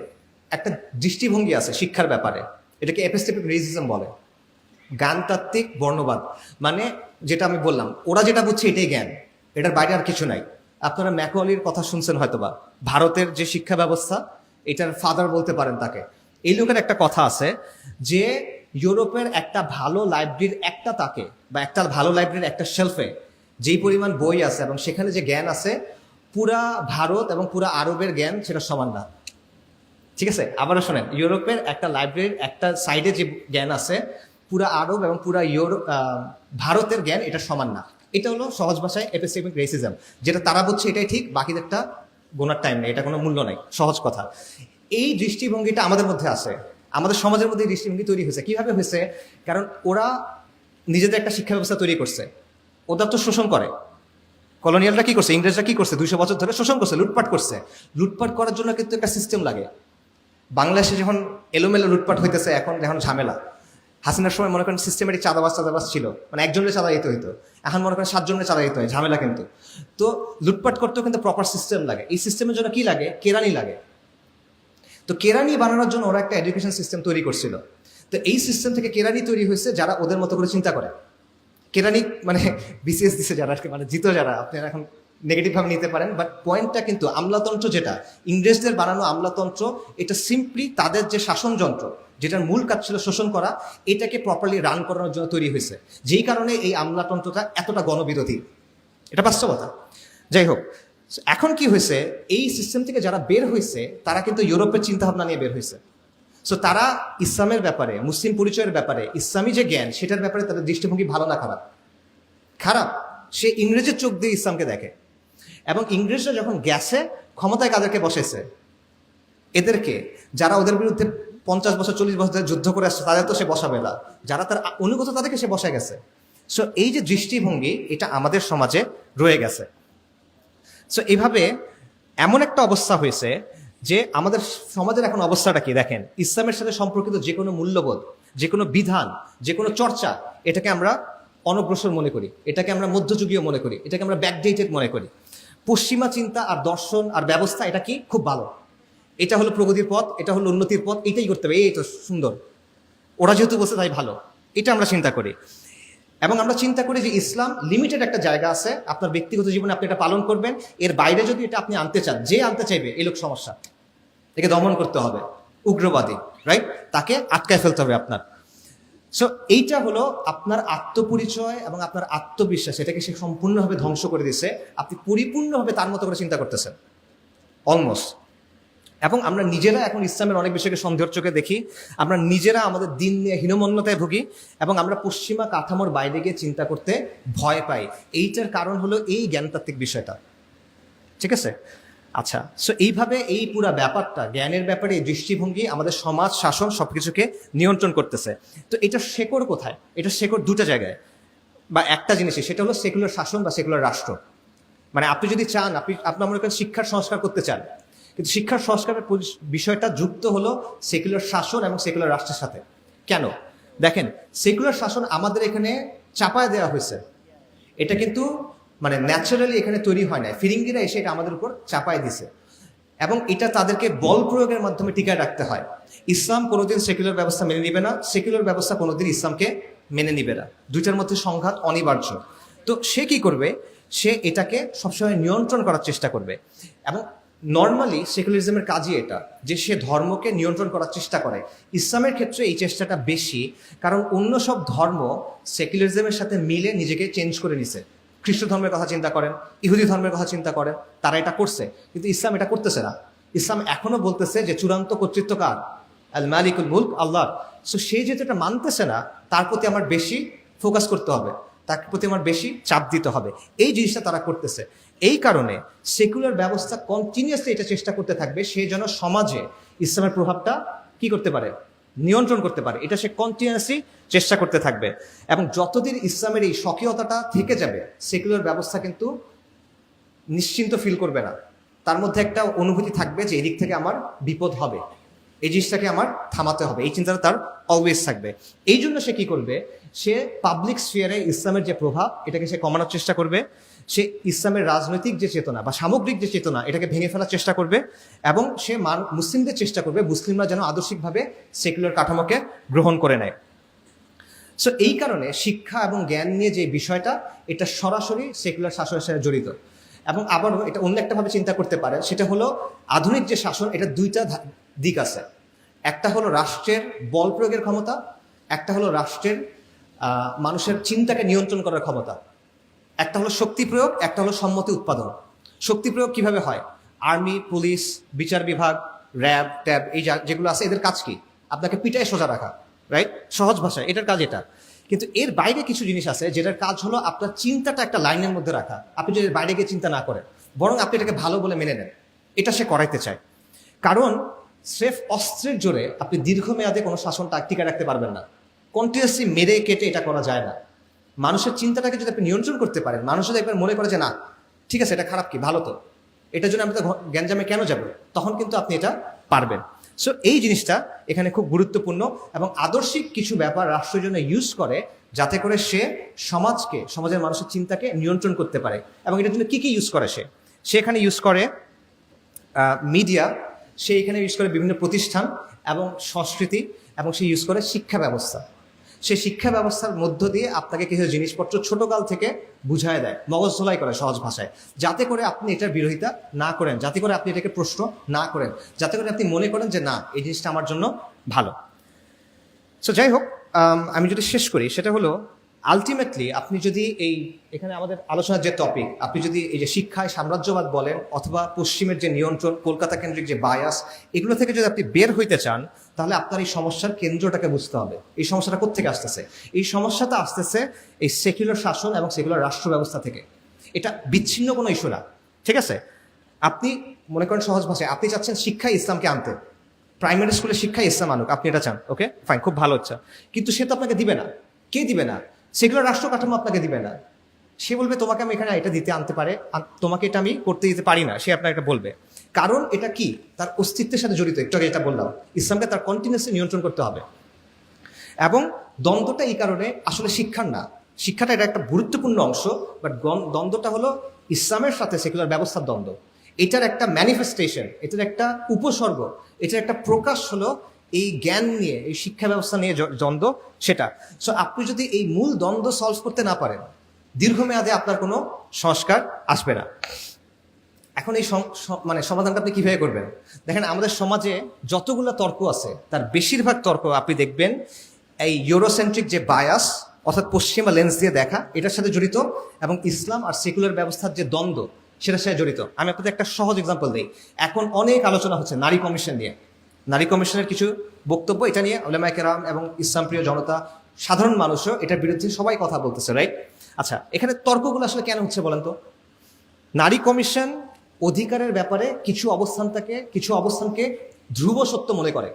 একটা দৃষ্টিভঙ্গি আছে শিক্ষার ব্যাপারে, এটাকে এপিস্টেমিক রেসিজম বলে, জ্ঞানতাত্ত্বিক বর্ণবাদ। মানে যেটা আমি বললাম, ওরা যেটা বুঝছে এটাই জ্ঞান, এটার বাইরে আর কিছু নাই। আপনারা ম্যাকওয়ালির কথা শুনছেন হয়তোবা, ভারতের যে শিক্ষা ব্যবস্থা, এটার ফাদার বলতে পারেন তাকে। এই লোকের একটা কথা আছে যে ইউরোপের একটা ভালো লাইব্রেরির একটা তাকে বা একটা ভালো লাইব্রেরির একটা শেলফে যেই পরিমাণ বই আছে এবং সেখানে যে জ্ঞান আছে, পুরা ভারত এবং পুরা আরবের জ্ঞান সেটা সমান না। ঠিক আছে, আবারও শোনেন, ইউরোপের একটা লাইব্রেরির একটা সাইডে যে জ্ঞান আছে, পুরা আরব এবং পুরা ভারতের জ্ঞান এটা সমান না। এটা হলো সহজ ভাষায় এপিস্টেমিক রেসিজম, যেটা তারা বলছে এটাই ঠিক, বাকিদেরটা গোনার টাইম নেই, এটা কোনো মূল্য নাই, সহজ কথা। এই দৃষ্টিভঙ্গিটা আমাদের মধ্যে আছে, আমাদের সমাজের মধ্যে এই দৃষ্টিভঙ্গি তৈরি হয়েছে। কিভাবে হয়েছে? কারণ ওরা নিজেদের একটা শিক্ষা ব্যবস্থা তৈরি করছে, ওরা তো শোষণ করে। কলোনিয়ালরা কি করছে, ইংরেজরা কি করছে, 200 বছর ধরে শোষণ করছে, লুটপাট করছে। লুটপাট করার জন্য কিন্তু একটা সিস্টেম লাগে। বাংলাদেশে যখন এলোমেলো লুটপাট হইতেছে, এখন ঝামেলা। হাসিনার সময় মনে করেন সিস্টেমেটিক চাঁদাবাজ ছিল, মানে একজনের চাঁদা দিতে হইতো, এখন মনে করেন 7 জনের চাঁদা দিতে হয়, ঝামেলা কিন্তু। তো লুটপাট করতেও কিন্তু প্রপার সিস্টেম লাগে। এই সিস্টেমের জন্য কি লাগে? কেরানি লাগে। তো কেরানি বানানোর জন্য ওরা একটা এডুকেশন সিস্টেম তৈরি করছিল। তো এই সিস্টেম থেকে কেরানি তৈরি হয়েছে যারা ওদের মতো করে চিন্তা করে। কেরানি মানে বিসিএস দিছে যারা, মানে জিতো যারা, আপনারা এখন নেগেটিভ ভাবে নিতে পারেন, বাট পয়েন্টটা কিন্তু আমলাতন্ত্র, যেটা ইংরেজদের বানানো আমলাতন্ত্র, এটা সিম্পলি তাদের যে শাসনযন্ত্র, যেটার মূল কাজ ছিল শোষণ করা, এটাকে প্রপারলি রান করানোর জন্য তৈরি হয়েছে। যেই কারণে এই আমলাতন্ত্রটা এতটা গণবিরোধী, এটা বাস্তবতা। যাই হোক, এখন কি হয়েছে, এই সিস্টেম থেকে যারা বের হয়েছে তারা কিন্তু ইউরোপের চিন্তাভাবনা নিয়ে বের হয়েছে। সো তারা ইসলামের ব্যাপারে, মুসলিম পরিচয়ের ব্যাপারে, ইসলামী যে জ্ঞান সেটার ব্যাপারে তাদের দৃষ্টিভঙ্গি ভালো না খারাপ? খারাপ। সে ইংরেজের চোখ দিয়ে ইসলামকে দেখে। এবং ইংরেজরা যখন গেছে, ক্ষমতায় কাদেরকে বসেছে? এদেরকে, যারা ওদের বিরুদ্ধে 50 বছর 40 বছর ধরে যুদ্ধ করে আসছে, তাদের তো সে বসাবে না। যারা তার অনুগত তাদেরকে সে বসায় গেছে। সো এই যে দৃষ্টিভঙ্গি, এটা আমাদের সমাজে রয়ে গেছে। সো এইভাবে এমন একটা অবস্থা হয়েছে যে আমাদের সমাজের এখন অবস্থাটা কি দেখেন, ইসলামের সাথে সম্পর্কিত যে কোনো মূল্যবোধ, যে কোনো বিধান, যে কোনো চর্চা, এটাকে আমরা অনগ্রসর মনে করি, এটাকে আমরা মধ্যযুগীয় মনে করি, এটাকে আমরা ব্যাকডেটেড মনে করি। পশ্চিমা চিন্তা আর দর্শন আর ব্যবস্থা, এটা কি খুব ভালো, এটা হলো প্রগতির পথ, এটা হলো উন্নতির পথ, এটাই করতে হবে, এই তো সুন্দর, ওরা যেহেতু বলছে তাই ভালো, এটা আমরা চিন্তা করি। এবং আমরা চিন্তা করি যে ইসলাম লিমিটেড একটা জায়গা আছে, আপনার ব্যক্তিগত জীবনে আপনি এটা পালন করবেন, এর বাইরে যদি এটা আপনি আনতে চান, যে আনতে চাইবে এই লোক সমস্যা, একে দমন করতে হবে, উগ্রবাদী, রাইট, তাকে আটকায় ফেলতে হবে আপনার। সো এইটা হলো আপনার আত্মপরিচয় এবং আপনার আত্মবিশ্বাস, এটাকে সে সম্পূর্ণভাবে ধ্বংস করে দিছে। আপনি পরিপূর্ণভাবে তার মতো করে চিন্তা করতেছেন অলমোস্ট। এবং আমরা নিজেরা এখন ইসলামের অনেক বিষয়কে সন্দেহের চোখে দেখি, আমরা নিজেরা আমাদের দিন নিয়ে হীনমন্যতায় ভুগি, এবং আমরা পশ্চিমা কাঠামোর বাইরে গিয়ে চিন্তা করতে ভয় পাই। এইটার কারণ হলো এই জ্ঞানতাত্ত্বিক বিষয়টা। ঠিক আছে, আচ্ছা। সো এইভাবে এই পুরা ব্যাপারটা, জ্ঞানের ব্যাপারে এই দৃষ্টিভঙ্গি আমাদের সমাজ, শাসন সবকিছুকে নিয়ন্ত্রণ করতেছে। তো এটা শেকড় কোথায়? এটা শেকড় দুটো জায়গায় বা একটা জিনিসই, সেটা হলো সেকুলার শাসন বা সেকুলার রাষ্ট্র। মানে আপনি যদি চান, আপনার মনে করেন শিক্ষার সংস্কার করতে চান, কিন্তু শিক্ষার সংস্কারের বিষয়টা যুক্ত হলো সেকুলার শাসন এবং সেকুলার রাষ্ট্রের সাথে। কেন? দেখেন, সেকুলার শাসন আমাদের এখানে চাপায় দেওয়া হয়েছে, এটা কিন্তু মানে ন্যাচারালি এখানে তৈরি হয় না, ফিরিঙ্গিরা এসে এটা আমাদের উপর চাপায় দিছে, এবং এটা তাদেরকে বল প্রয়োগের মাধ্যমে টিকায় রাখতে হয়। ইসলাম কোনোদিন সেকুলার ব্যবস্থা মেনে নিবে না, সেকুলার ব্যবস্থা কোনোদিন ইসলামকে মেনে নিবে না, দুইটার মধ্যে সংঘাত অনিবার্য। তো সে কি করবে? সে এটাকে সবসময় নিয়ন্ত্রণ করার চেষ্টা করবে। এবং নর্মালি সেকুলারিজমের কাজই এটা, যে সে ধর্মকে নিয়ন্ত্রণ করার চেষ্টা করে। ইসলামের ক্ষেত্রে এই চেষ্টাটা বেশি, কারণ অন্য সব ধর্ম সেকুলারিজমের সাথে মিলে নিজেকে চেঞ্জ করে নিছে। খ্রিস্ট ধর্মের কথা চিন্তা করেন, ইহুদি ধর্মের কথা চিন্তা করেন, তারা এটা করছে, কিন্তু ইসলাম এটা করতেছে না। ইসলাম এখনো বলতেছে যে চূড়ান্ত কর্তৃত্ব কার? আল মালিকুল মুলক, আল্লাহ। সো সে যেহেতু এটা মানতেছে না, তার প্রতি আমার বেশি ফোকাস করতে হবে, তার প্রতি আমার বেশি চাপ দিতে হবে, এই জিনিসটা তারা করতেছে। এই কারণে সেকুলার ব্যবস্থা কন্টিনিউয়াসলি এটা চেষ্টা করতে থাকবে সে যেন সমাজে ইসলামের প্রভাবটা কি করতে পারে, নিয়ন্ত্রণ করতে পারে। এটা সে কন্টিনিউয়াসলি চেষ্টা করতে থাকবে, এবং যতদিন ইসলামের এই স্বকীয়তাটা থেকে যাবে, সেকুলার ব্যবস্থা কিন্তু নিশ্চিন্ত ফিল করবে না, তার মধ্যে একটা অনুভূতি থাকবে যে এদিক থেকে আমার বিপদ হবে। এই জিনিসটাকে আমার থামাতে হবে, এই চিন্তাটা তার অলওয়েজ থাকবে। এই জন্য সে কি করবে, সে পাবলিক স্ফিয়ারে ইসলামের যে প্রভাব এটাকে সে কমানোর চেষ্টা করবে, সে ইসলামের রাজনৈতিক যে চেতনা বা সামগ্রিক যে চেতনা এটাকে ভেঙে ফেলার চেষ্টা করবে, এবং সে মুসলিমদের চেষ্টা করবে মুসলিমরা যেন আদর্শিকভাবে সেকুলার কাঠামোকে গ্রহণ করে নেয়। সো এই কারণে শিক্ষা এবং জ্ঞান নিয়ে যে বিষয়টা, এটা সরাসরি সেকুলার শাসনের সাথে জড়িত। এবং আবারও এটা অন্য একটাভাবে চিন্তা করতে পারে, সেটা হলো আধুনিক যে শাসন, এটা দুইটা দিক আছে। একটা হলো রাষ্ট্রের বল প্রয়োগের ক্ষমতা, একটা হলো রাষ্ট্রের মানুষের চিন্তাকে নিয়ন্ত্রণ করার ক্ষমতা। একটা হলো শক্তি প্রয়োগ, একটা হলো সম্মতি উৎপাদন। শক্তি প্রয়োগ কিভাবে হয়? আর্মি, পুলিশ, বিচার বিভাগ, র্যাব, ট্যাব, এই যেগুলো আছে, এদের কাজ কি? আপনাকে পিটায় সোজা রাখা, রাইট? সহজ ভাষায় এটার কাজ এটা। কিন্তু এর বাইরে কিছু জিনিস আছে যেটার কাজ হলো আপনার চিন্তাটা একটা লাইনের মধ্যে রাখা। আপনি যদি বাইরে গিয়ে চিন্তা না করেন, বরং আপনি এটাকে ভালো বলে মেনে নেন, এটা সে করাইতে চায়। কারণ স্রেফ অস্ত্রের জোরে আপনি দীর্ঘমেয়াদে কোনো শাসনটা টিকে রাখতে পারবেন না। কন্টিনিউয়াসলি মেরে কেটে এটা করা যায় না। মানুষের চিন্তাটাকে যদি আপনি নিয়ন্ত্রণ করতে পারেন, মানুষ যদি একবার মনে করে যে না ঠিক আছে এটা খারাপ কি ভালো, তো এটার জন্য আমি তো গ্যাঞ্জামে কেন যাব, তখন কিন্তু আপনি এটা পারবেন। সো এই জিনিসটা এখানে খুব গুরুত্বপূর্ণ, এবং আদর্শিক কিছু ব্যাপার রাষ্ট্রের জন্য ইউজ করে যাতে করে সে সমাজকে, সমাজের মানুষের চিন্তাকে নিয়ন্ত্রণ করতে পারে। এবং এটার জন্য কি কি ইউজ করে সে এখানে ইউজ করে মিডিয়া, সে এখানে ইউজ করে বিভিন্ন প্রতিষ্ঠান এবং সংস্কৃতি, এবং সে ইউজ করে শিক্ষা ব্যবস্থা। সে শিক্ষা ব্যবস্থার মধ্য দিয়ে আপনাকে কিছু জিনিসপত্র ছোটকাল থেকে বুঝায় দেয়, মগজ ধোলাই করে সহজ ভাষায়, যাতে করে আপনি এটার বিরোধিতা না করেন, যাতে করে আপনি এটাকে প্রশ্ন না করেন, যাতে করে আপনি মনে করেন যে না এই জিনিসটা আমার জন্য ভালো। সো যাই হোক, আমি যদি শেষ করি, সেটা হলো আলটিমেটলি আপনি যদি এখানে আমাদের আলোচনার যে টপিক, আপনি যদি এই যে শিক্ষায় সাম্রাজ্যবাদ বলেন অথবা পশ্চিমের যে নিয়ন্ত্রণ, কলকাতা কেন্দ্রিক যে বায়াস, এগুলো থেকে যদি আপনি বের হইতে চান, তাহলে আপনার এই সমস্যার কেন্দ্রটাকে বুঝতে হবে। এই সমস্যাটা কোত্থেকে আসতেছে? এই সমস্যাটা আসতেছে এই সেকুলার শাসন এবং সেকুলার রাষ্ট্র ব্যবস্থা থেকে। এটা বিচ্ছিন্ন কোনো ইস্যু না, ঠিক আছে? আপনি মনে করেন সহজ ভাষায় আপনি চাচ্ছেন শিক্ষায় ইসলামকে আনতে, প্রাইমারি স্কুলে শিক্ষায় ইসলাম আনুক, আপনি এটা চান, ওকে ফাইন, খুব ভালো হচ্ছে। কিন্তু সে তো আপনাকে দিবে না। কে দিবে না? সেগুলো রাষ্ট্র কাঠামো আপনাকে দিবে না। সে বলবে তোমাকে আমি এখানে এটা দিতে আনতে পারে, তোমাকে এটা আমি করতে দিতে পারি না, সে আপনার এটা বলবে। কারণ এটা কি, তার অস্তিত্বের সাথে জড়িত। একটু আগে এটা বললাম, ইসলামকে তার কন্টিনিউয়াসলি নিয়ন্ত্রণ করতে হবে। এবং দ্বন্দ্বটা এই কারণে আসলে শিক্ষার না, শিক্ষাটা এটা একটা গুরুত্বপূর্ণ অংশ, বাট দ্বন্দ্বটা হলো ইসলামের সাথে সেকুলার ব্যবস্থার দ্বন্দ্ব। এটার একটা ম্যানিফেস্টেশন, এটার একটা উপসর্গ, এটার একটা প্রকাশ হলো এই জ্ঞান নিয়ে, এই শিক্ষা ব্যবস্থা নিয়ে দ্বন্দ্ব, সেটা। সো আপনি যদি এই মূল দ্বন্দ্ব সলভ করতে না পারেন, দীর্ঘমেয়াদে আপনার কোনো সংস্কার আসবে না। এখন এই মানে সমাধানটা আপনি কিভাবে করবেন? দেখেন, আমাদের সমাজে যতগুলো তর্ক আছে তার বেশিরভাগ তর্ক আপনি দেখবেন এই ইউরোসেন্ট্রিক যে বায়াস, অর্থাৎ পশ্চিমা লেন্স দিয়ে দেখা, এটার সাথে জড়িত, এবং ইসলাম আর সেকুলার ব্যবস্থার যে দ্বন্দ্ব সেটার সাথে জড়িত। আমি আপনাদের একটা সহজ এক্সাম্পল দিই। এখন অনেক আলোচনা হচ্ছে নারী কমিশন নিয়ে, নারী কমিশনের কিছু বক্তব্য, এটা নিয়ে উলামায়ে কেরাম এবং ইসলাম প্রিয় জনতা, সাধারণ মানুষও এটার বিরুদ্ধে সবাই কথা বলতেছে, রাইট? আচ্ছা, এখানে তর্কগুলো আসলে কেন হচ্ছে বলেন তো? নারী কমিশন অধিকারের ব্যাপারে কিছু অবস্থানকে ধ্রুব সত্য মনে করে।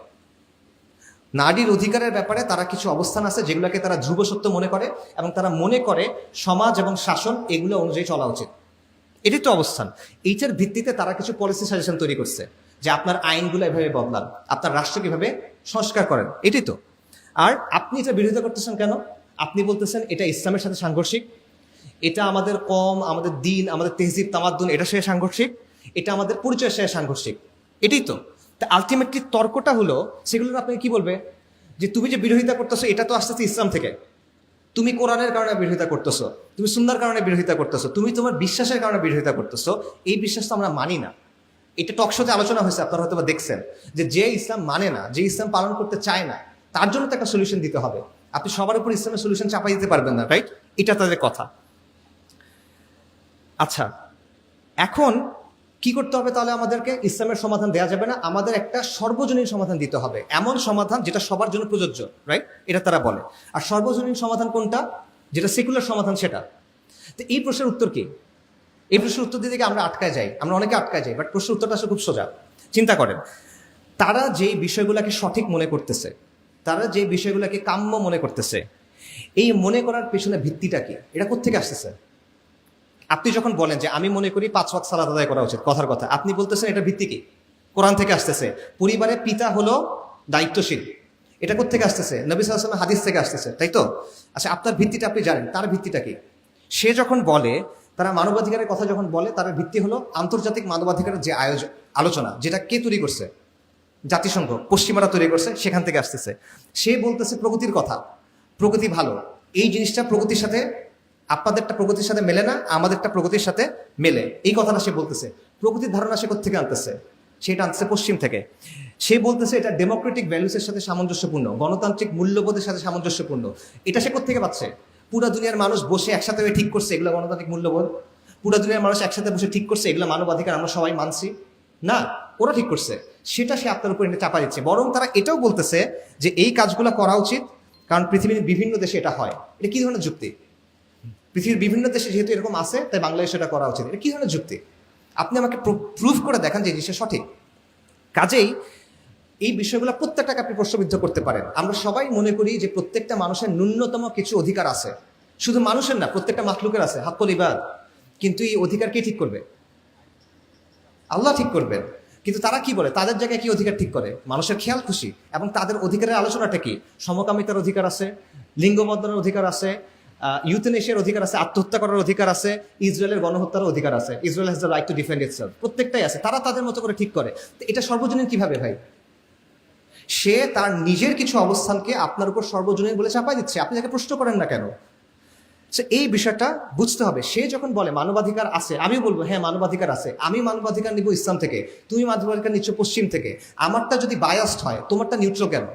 নারীর অধিকারের ব্যাপারে তারা কিছু অবস্থান আছে যেগুলোকে তারা ধ্রুব সত্য মনে করে, এবং তারা মনে করে সমাজ এবং শাসন এগুলো অনুযায়ী চলা উচিত। এটাই তো অবস্থান। এইটার ভিত্তিতে তারা কিছু পলিসি সাজেশন তৈরি করছে যে আপনার আইনগুলো এভাবে বদলান, আপনার রাষ্ট্র কিভাবে সংস্কার করেন, এটাই তো। আর আপনি এটা বিরোধিতা করতেছেন কেন? আপনি বলতেছেন এটা ইসলামের সাথে সাংঘর্ষিক, এটা আমাদের আমাদের দিন, আমাদের তেহজিব তামাদ্দুন, এটা সাথে সাংঘর্ষিক, এটা আমাদের পরিচয়ের সাথে সাংঘর্ষিক, এটাই তো। তা আলটিমেটলি তর্কটা হলো, সেগুলো আপনি কি বলবে যে তুমি যে বিরোধিতা করতেছো এটা তো আসতেছে ইসলাম থেকে, তুমি কোরআনের কারণে বিরোধিতা করতেছো, তুমি সুন্নাহর কারণে বিরোধিতা করতেছো, তুমি তোমার বিশ্বাসের কারণে বিরোধিতা করতেছো। এই বিশ্বাস তো আমরা মানি না। এটা টকশোতে আলোচনা হয়েছে, আপনারা হয়তো দেখছেন, যে ইসলাম মানে না, যে ইসলাম পালন করতে চায় না, তার জন্য তো একটা সলিউশন দিতে হবে। আপনি সবার উপর ইসলামের সলিউশন চাপাই দিতে পারবেন না, রাইট? এটা তাদের কথা। আচ্ছা, এখন কি করতে হবে তাহলে? আমাদেরকে ইসলামের সমাধান দেওয়া যাবে না, আমাদের একটা সর্বজনীন সমাধান দিতে হবে, এমন সমাধান যেটা সবার জন্য প্রযোজ্য, রাইট? এটা তারা বলে। আর সর্বজনীন সমাধান কোনটা? যেটা সেকুলার সমাধান, সেটা। তো এই প্রশ্নের উত্তর কি? এই প্রশ্নের উত্তর দিতে গিয়ে আমরা আটকায় যাই, আমরা অনেকে আটকায় যাই, বাট প্রশ্নের উত্তরটা আসলে খুব সোজা। চিন্তা করেন, তারা যেই বিষয়গুলোকে সঠিক মনে করতেছে, তারা যে বিষয়গুলোকে কাম্য মনে করতেছে, এই মনে করার পেছনে ভিত্তিটা কি? এটা কোত্থেকে আসতেছে? আপনি যখন বলেন যে আমি মনে করি 5 ওয়াক্ত সালাত আদায় করা উচিত, কথার কথা, আপনি বলতেছেন এটা ভিত্তি কি? কোরআন থেকে আসতেছে। পরিবারের পিতা হলো দায়িত্বশীল, এটা কোত্থেকে আসতেছে? নবী সাল্লাল্লাহু আলাইহি ওয়াসাল্লাম হাদিস থেকে আসতেছে, তাই তো? আচ্ছা, আপনার ভিত্তিটা আপনি জানেন, তার ভিত্তিটা কি? সে যখন বলে, তারা মানবাধিকারের কথা যখন বলে, তার ভিত্তি হলো আন্তর্জাতিক মানবাধিকারের যে আলোচনা, যেটা কে তৈরি করছে? জাতিসংঘ, পশ্চিমারা তৈরি করছে, সেখান থেকে আসতেছে। সে বলতেছে প্রগতির কথা, প্রগতি ভালো, এই জিনিসটা প্রগতির সাথে, আপনাদেরটা প্রগতির সাথে মেলে না, আমাদেরটা প্রগতির সাথে মেলে, এই কথাটা সে বলতেছে। প্রগতির ধারণা সে কোত্থেকে আনতেছে? সেটা আনতেছে পশ্চিম থেকে। সে বলতেছে এটা ডেমোক্রেটিক ভ্যালুসের সাথে সামঞ্জস্যপূর্ণ, গণতান্ত্রিক মূল্যবোধের সাথে সামঞ্জস্যপূর্ণ। এটা সে কোত্থেকে পাচ্ছে? পুরা দুনিয়ার মানুষ বসে একসাথে হয়ে ঠিক করছে এগুলো গণতান্ত্রিক মূল্যবোধ? পুরা দুনিয়ার মানুষ একসাথে বসে ঠিক করছে এগুলো মানবাধিকার আমরা সবাই মানছি? না, ওরা ঠিক করছে। সেটা সে আপনার উপর এনে চাপা দিচ্ছে। বরং তারা এটাও বলতেছে যে এই কাজগুলো করা উচিত, কারণ পৃথিবীর বিভিন্ন দেশে এটা হয়। এটা কি ধরনের যুক্তি? পৃথিবীর বিভিন্ন দেশে যেহেতু এরকম আছে, তাই বাংলাদেশে এটা করা উচিত। এটা কি ধরনের যুক্তি? আপনি আমাকে প্রুফ করে দেখান যে জিনিসটা সঠিক। কাজেই এই বিষয়গুলো প্রত্যেকটাকে আপনি প্রশ্নবিদ্ধ করতে পারেন। আমরা সবাই মনে করি যে প্রত্যেকটা মানুষের ন্যূনতম কিছু অধিকার আছে, শুধু মানুষের না, প্রত্যেকটা মাখলুকের আছে হাক্কুল ইবাদ। কিন্তু এই অধিকার কে ঠিক করবে? আল্লাহ ঠিক করবেন। কিন্তু তারা কি বলে, তাদের জায়গায় কি অধিকার ঠিক করে? মানুষের খেয়াল খুশি। এবং তাদের অধিকারের আলোচনাটা কি? সমকামিতার অধিকার আছে, লিঙ্গ বদলের অধিকার আছে, ইউথেনেশিয়ার অধিকার আছে, আত্মহত্যা করার অধিকার আছে, ইসরায়েলের গণহত্যার অধিকার আছে, Israel has the right to defend itself. প্রত্যেকটাই আছে, তারা তাদের মতো করে ঠিক করে। তো এটা সর্বজনীন কিভাবে ভাই? সে তার নিজের কিছু অবস্থানকে আপনার উপর সর্বজনীন বলে চাপাই দিচ্ছে, আপনি তাকে প্রশ্ন করেন না কেন? এই বিষয়টা বুঝতে হবে। সে যখন বলে মানবাধিকার আছে, আমিও বলবো হ্যাঁ মানবাধিকার আছে, আমি মানবাধিকার নিব ইসলাম থেকে, তুমি মানবাধিকার নিচ্ছ পশ্চিম থেকে। আমারটা যদি বায়াসড হয়, তোমারটা নিউট্রাল কেন?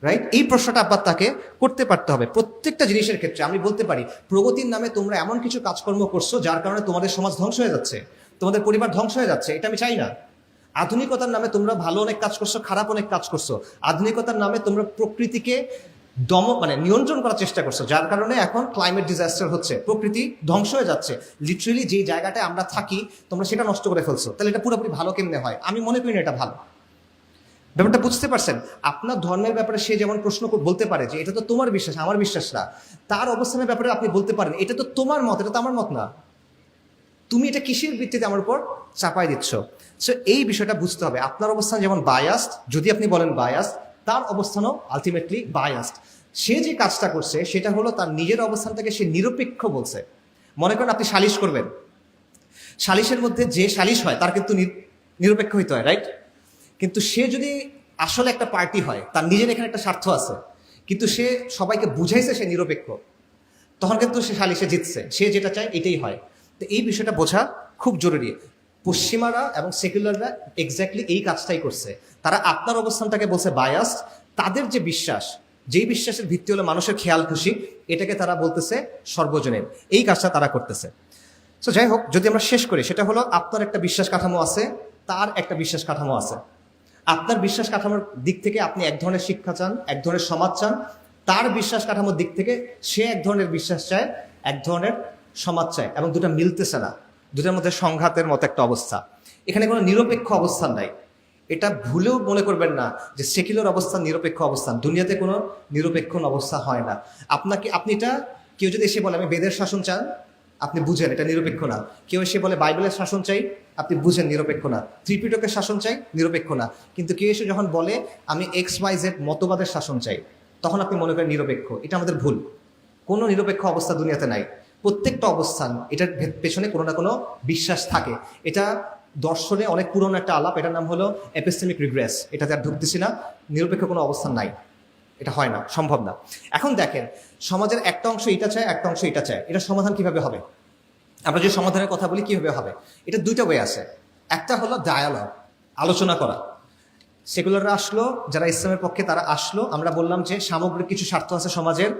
রাইট? এই প্রশ্নটা আবার তাকে করতে পারতে হবে প্রত্যেকটা জিনিসের ক্ষেত্রে। আমি বলতে পারি প্রগতির নামে তোমরা এমন কিছু কাজকর্ম করছো যার কারণে তোমাদের সমাজ ধ্বংস হয়ে যাচ্ছে, তোমাদের পরিবার ধ্বংস হয়ে যাচ্ছে, এটা আমি চাই না। আধুনিকতার নামে তোমরা ভালো অনেক কাজ করছো, খারাপ অনেক কাজ করছো। আধুনিকতার নামে তোমরা প্রকৃতিকে নিয়ন্ত্রণ করার চেষ্টা করছো, যার কারণে এখন ক্লাইমেট ডিজাস্টার হচ্ছে, প্রকৃতি ধ্বংস হয়ে যাচ্ছে। লিটারেলি যে জায়গাটায় আমরা থাকি তোমরা সেটা নষ্ট করে ফেলছো। তাহলে এটা পুরোপুরি ভালো কেমনে হয়? আমি মনে করি না এটা ভালো। ব্যাপারটা বুঝতে পারছেন? আপনার ধর্মের ব্যাপারে সে যেমন প্রশ্ন বলতে পারে যে এটা তো তোমার বিশ্বাস, আমার বিশ্বাস না। তার অবস্থানের ব্যাপারে আপনি বলতে পারেন এটা তো তোমার মত, এটা তো আমার মত না, তুমি এটা কিসের ভিত্তিতে আমার উপর চাপাই দিচ্ছ? সো এই বিষয়টা বুঝতে হবে। আপনার অবস্থান যেমন বায়াসড, যদি আপনি বলেন বায়াসড, তার অবস্থানও আলটিমেটলি বায়াসড। সে যে কাজটা করছে সেটা হলো তার নিজের অবস্থান থেকে সে নিরপেক্ষ বলছে। মনে করেন আপনি সালিশ করবেন, সালিশের মধ্যে যে সালিশ হয় তার কিন্তু নিরপেক্ষ হইতে হয়, রাইট? কিন্তু সে যদি আসলে একটা পার্টি হয়, তার নিজের এখানে একটা স্বার্থ আছে, কিন্তু সে সবাইকে বুঝাইছে সে নিরপেক্ষ, তখন কিন্তু সে সালিশে জিতছে, সে যেটা চায় এটাই হয়। তো এই বিষয়টা বোঝা খুব জরুরি। পশ্চিমারা এবং সেকুলাররা এক্স্যাক্টলি এই কাজটাই করছে। তারা আপনার অবস্থানটাকে বলছে বায়াসড, তাদের যে বিশ্বাস, যেই বিশ্বাসের ভিত্তি হলো মানুষের খেয়াল খুশি, এটাকে তারা বলতেছে সর্বজনীন। এই কাজটা তারা করতেছে। সো যাই হোক, যদি আমরা শেষ করি, সেটা হলো আপনার একটা বিশ্বাস কাঠামো আছে, তার একটা বিশ্বাস কাঠামো আছে। আপনার বিশ্বাস কাঠামোর দিক থেকে আপনি এক ধরনের শিক্ষা চান, এক ধরনের সমাজ চান। তার বিশ্বাস কাঠামোর দিক থেকে সে এক ধরনের বিশ্বাস চায়, এক ধরনের সমাজ চায়, এবং দুটো মিলতেছে না, দুটার মধ্যে সংঘাতের মতো একটা অবস্থা। এখানে কোনো নিরপেক্ষ অবস্থান নাই। এটা ভুলেও মনে করবেন না যে সেকুলার অবস্থান নিরপেক্ষ অবস্থান। দুনিয়াতে কোনো নিরপেক্ষ অবস্থা হয় না। আপনি এটা, কেউ যদি এসে বলে আমি বেদের শাসন চান, আপনি বুঝেন এটা নিরপেক্ষ না। কেউ এসে বলে বাইবেলের শাসন চাই, আপনি বুঝেন নিরপেক্ষ না। ত্রিপিটকের শাসন চাই, নিরপেক্ষ না। কিন্তু কেউ এসে যখন বলে আমি XYZ মতবাদের শাসন চাই, তখন আপনি মনে করেন নিরপেক্ষ। এটা আমাদের ভুল। কোনো নিরপেক্ষ অবস্থা দুনিয়াতে নাই। প্রত্যেকটা অবস্থান, এটার পেছনে কোনো না কোনো বিশ্বাস থাকে। এটা দর্শনে অনেক পুরনো একটা আলাপ, এটার নাম হলো এপিস্টেমিক রিগ্রেস। এটাতে আর ঢুকতেছি না। নিরপেক্ষ কোনো অবস্থান নাই, এটা হয় না, সম্ভব না। এখন দেখেন, সমাজের একটা অংশ এটা চায়, একটা অংশ এটা চায়, এটা সমাধান কিভাবে হবে? আমরা যে সমাধানের কথা বলি কিভাবে হবে, এটা দুইটা ওয়ে আছে। একটা হলো ডায়ালগ, আলোচনা করা। সেকুলাররা আসলো, যারা ইসলামের পক্ষে তারা আসলো, আমরা বললাম যে সামগ্রিক কিছু স্বার্থ আছে সমাজের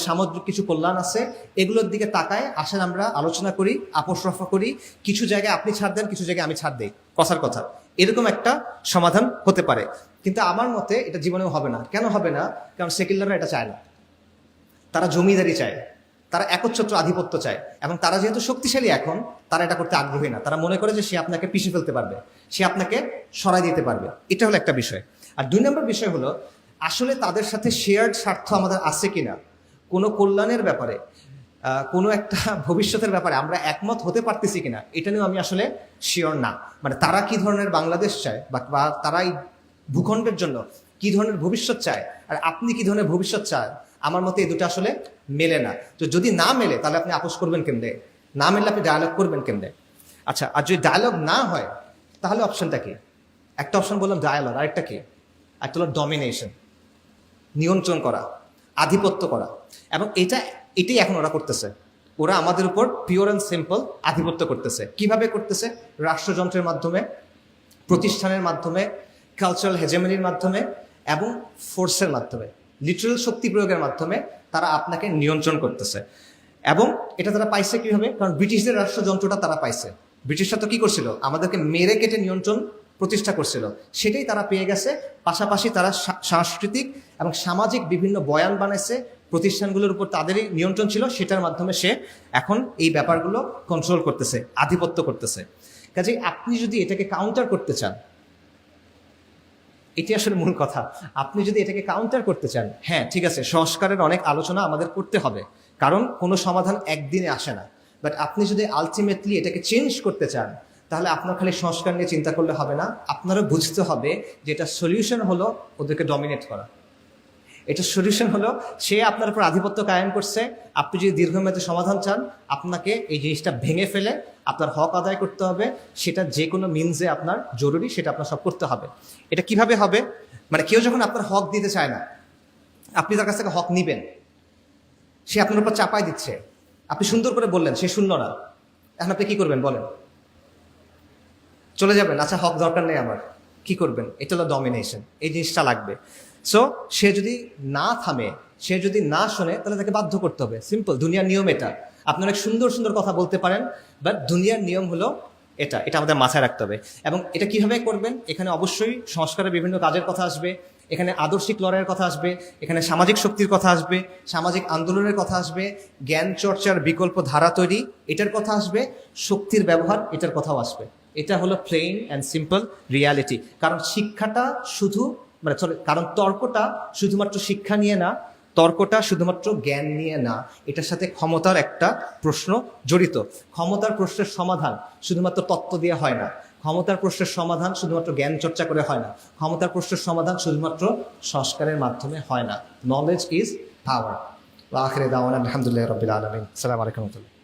সামগ্রিক কিছু কল্যাণ আছে, এগুলোর দিকে তাকায় আসেন আমরা আলোচনা করি, আপোষ রফা করি। কিছু জায়গায় আপনি ছাড় দেন, কিছু জায়গায় আমি ছাড় দেই, কথার কথা। এরকম একটা সমাধান হতে পারে। কিন্তু আমার মতে এটা জীবনেও হবে না। কেন হবে না? কারণ সেকুলাররা এটা চায় না। তারা জমিদারি চায়, তারা একচ্ছত্র আধিপত্য চায়, এবং তারা যেহেতু শক্তিশালী এখন, তারা এটা করতে আগ্রহী না। তারা মনে করে যে সে আপনাকে পিছিয়ে ফেলতে পারবে, সে আপনাকে সরাই দিতে পারবে। এটা হলো একটা বিষয়। আর দুই নম্বর বিষয় হলো আসলে তাদের সাথে শেয়ার্ড স্বার্থ আমাদের আছে কিনা কোনো কল্যাণের ব্যাপারে। কোনো একটা ভবিষ্যতের ব্যাপারে আমরা একমত হতে পারতেছি কিনা এটা নিয়েও আমি আসলে শিওর না। মানে তারা কি ধরনের বাংলাদেশ চায় বা তারা এই ভূখণ্ডের জন্য কি ধরনের ভবিষ্যৎ চায় আর আপনি কি ধরনের ভবিষ্যৎ চান, আমার মতে এই দুটো আসলে মেলে না। তো যদি না মেলে তাহলে আপনি আপোষ করবেন কেমনে, না মেলে আপনি ডায়ালগ করবেন কেমনে? আচ্ছা, আর যদি ডায়ালগ না হয় তাহলে অপশনটা কি? একটা অপশন বললাম ডায়ালগ, আরেকটা কি? একটা হলো ডমিনেশন, নিয়ন্ত্রণ করা, আধিপত্য করা। এবং এটাই এখন ওরা করতেছে। ওরা আমাদের উপর পিওর অ্যান্ড সিম্পল আধিপত্য করতেছে। কিভাবে করতেছে? রাষ্ট্রযন্ত্রের মাধ্যমে, প্রতিষ্ঠানের মাধ্যমে, কালচারাল হেজেমনির মাধ্যমে এবং ফোর্সের মাধ্যমে, লিটারাল শক্তি প্রয়োগের মাধ্যমে তারা আপনাকে নিয়ন্ত্রণ করতেছে। এবং এটা তারা পাইছে কিভাবে? কারণ ব্রিটিশদের রাষ্ট্রযন্ত্রটা তারা পাইছে। ব্রিটিশরা তো কি করছিল? আমাদেরকে মেরে কেটে নিয়ন্ত্রণ প্রতিষ্ঠা করছিল, সেটাই তারা পেয়ে গেছে। পাশাপাশি তারা সাংস্কৃতিক এবং সামাজিক বিভিন্ন বয়ান বানাইছে, প্রতিষ্ঠানগুলোর উপর তাদেরই নিয়ন্ত্রণ ছিল, সেটার মাধ্যমে সে এখন এই ব্যাপারগুলো কন্ট্রোল করতেছে, আধিপত্য করতেছে। কাজেই আপনি যদি এটাকে কাউন্টার করতে চান, এটি আসলে মূল কথা, আপনি যদি এটাকে কাউন্টার করতে চান, হ্যাঁ ঠিক আছে, সংস্কারের অনেক আলোচনা আমাদের করতে হবে, কারণ কোনো সমাধান একদিনে আসে না। বাট আপনি যদি আলটিমেটলি এটাকে চেঞ্জ করতে চান, তাহলে আপনার খালি সংস্কার নিয়ে চিন্তা করলে হবে না, আপনারও বুঝতে হবে যে এটা সলিউশন হলো ওদেরকে ডমিনেট করা। এটা সলিউশন হলো সে আপনার উপর আধিপত্য কায়েম করছে। আপনি যদি দীর্ঘমেয়াদী সমাধান চান, আপনাকে এই জিনিসটা ভেঙে ফেলে আপনার হক আদায় করতে হবে। সেটা যে কোনো মিনসে আপনার জরুরি, সেটা আপনার সব করতে হবে। এটা কিভাবে হবে? মানে কেউ যখন আপনার হক দিতে চায় না, আপনি তার কাছ থেকে হক নিবেন, সে আপনার উপর চাপাই দিচ্ছে, আপনি সুন্দর করে বললেন, সে শুনল না, এখন আপনি কি করবেন বলেন? চলে যাবেন? আচ্ছা হক দরকার নেই আমার, কি করবেন? এটা হলো ডমিনেশন। এই জিনিসটা লাগবে। সো সে যদি না থামে, সে যদি না শোনে, তাহলে তাকে বাধ্য করতে হবে। সিম্পল, দুনিয়ার নিয়ম এটা। আপনি অনেক সুন্দর সুন্দর কথা বলতে পারেন, বাট দুনিয়ার নিয়ম হলো এটা আমাদের মাথায় রাখতে হবে। এবং এটা কিভাবে করবেন? এখানে অবশ্যই সংস্কারের বিভিন্ন কাজের কথা আসবে, এখানে আদর্শিক লড়াইয়ের কথা আসবে, এখানে সামাজিক শক্তির কথা আসবে, সামাজিক আন্দোলনের কথা আসবে, জ্ঞান চর্চার বিকল্প ধারা তৈরি এটার কথা আসবে, শক্তির ব্যবহার এটার কথাও আসবে। এটা হলো প্লেন অ্যান্ড সিম্পল রিয়ালিটি। কারণ শিক্ষাটা শুধু কারণ তর্কটা শুধুমাত্র শিক্ষা নিয়ে না, তর্কটা শুধুমাত্র জ্ঞান নিয়ে না, এটার সাথে ক্ষমতার একটা প্রশ্ন জড়িত। ক্ষমতার প্রশ্নের সমাধান শুধুমাত্র তত্ত্ব দিয়ে হয় না, ক্ষমতার প্রশ্নের সমাধান শুধুমাত্র জ্ঞান চর্চা করে হয় না, ক্ষমতার প্রশ্নের সমাধান শুধুমাত্র সংস্কারের মাধ্যমে হয় না। Knowledge is power. আখিরে দাওয়ানা আলহামদুলিল্লাহি রাব্বিল আলামিন। আসসালামু আলাইকুম।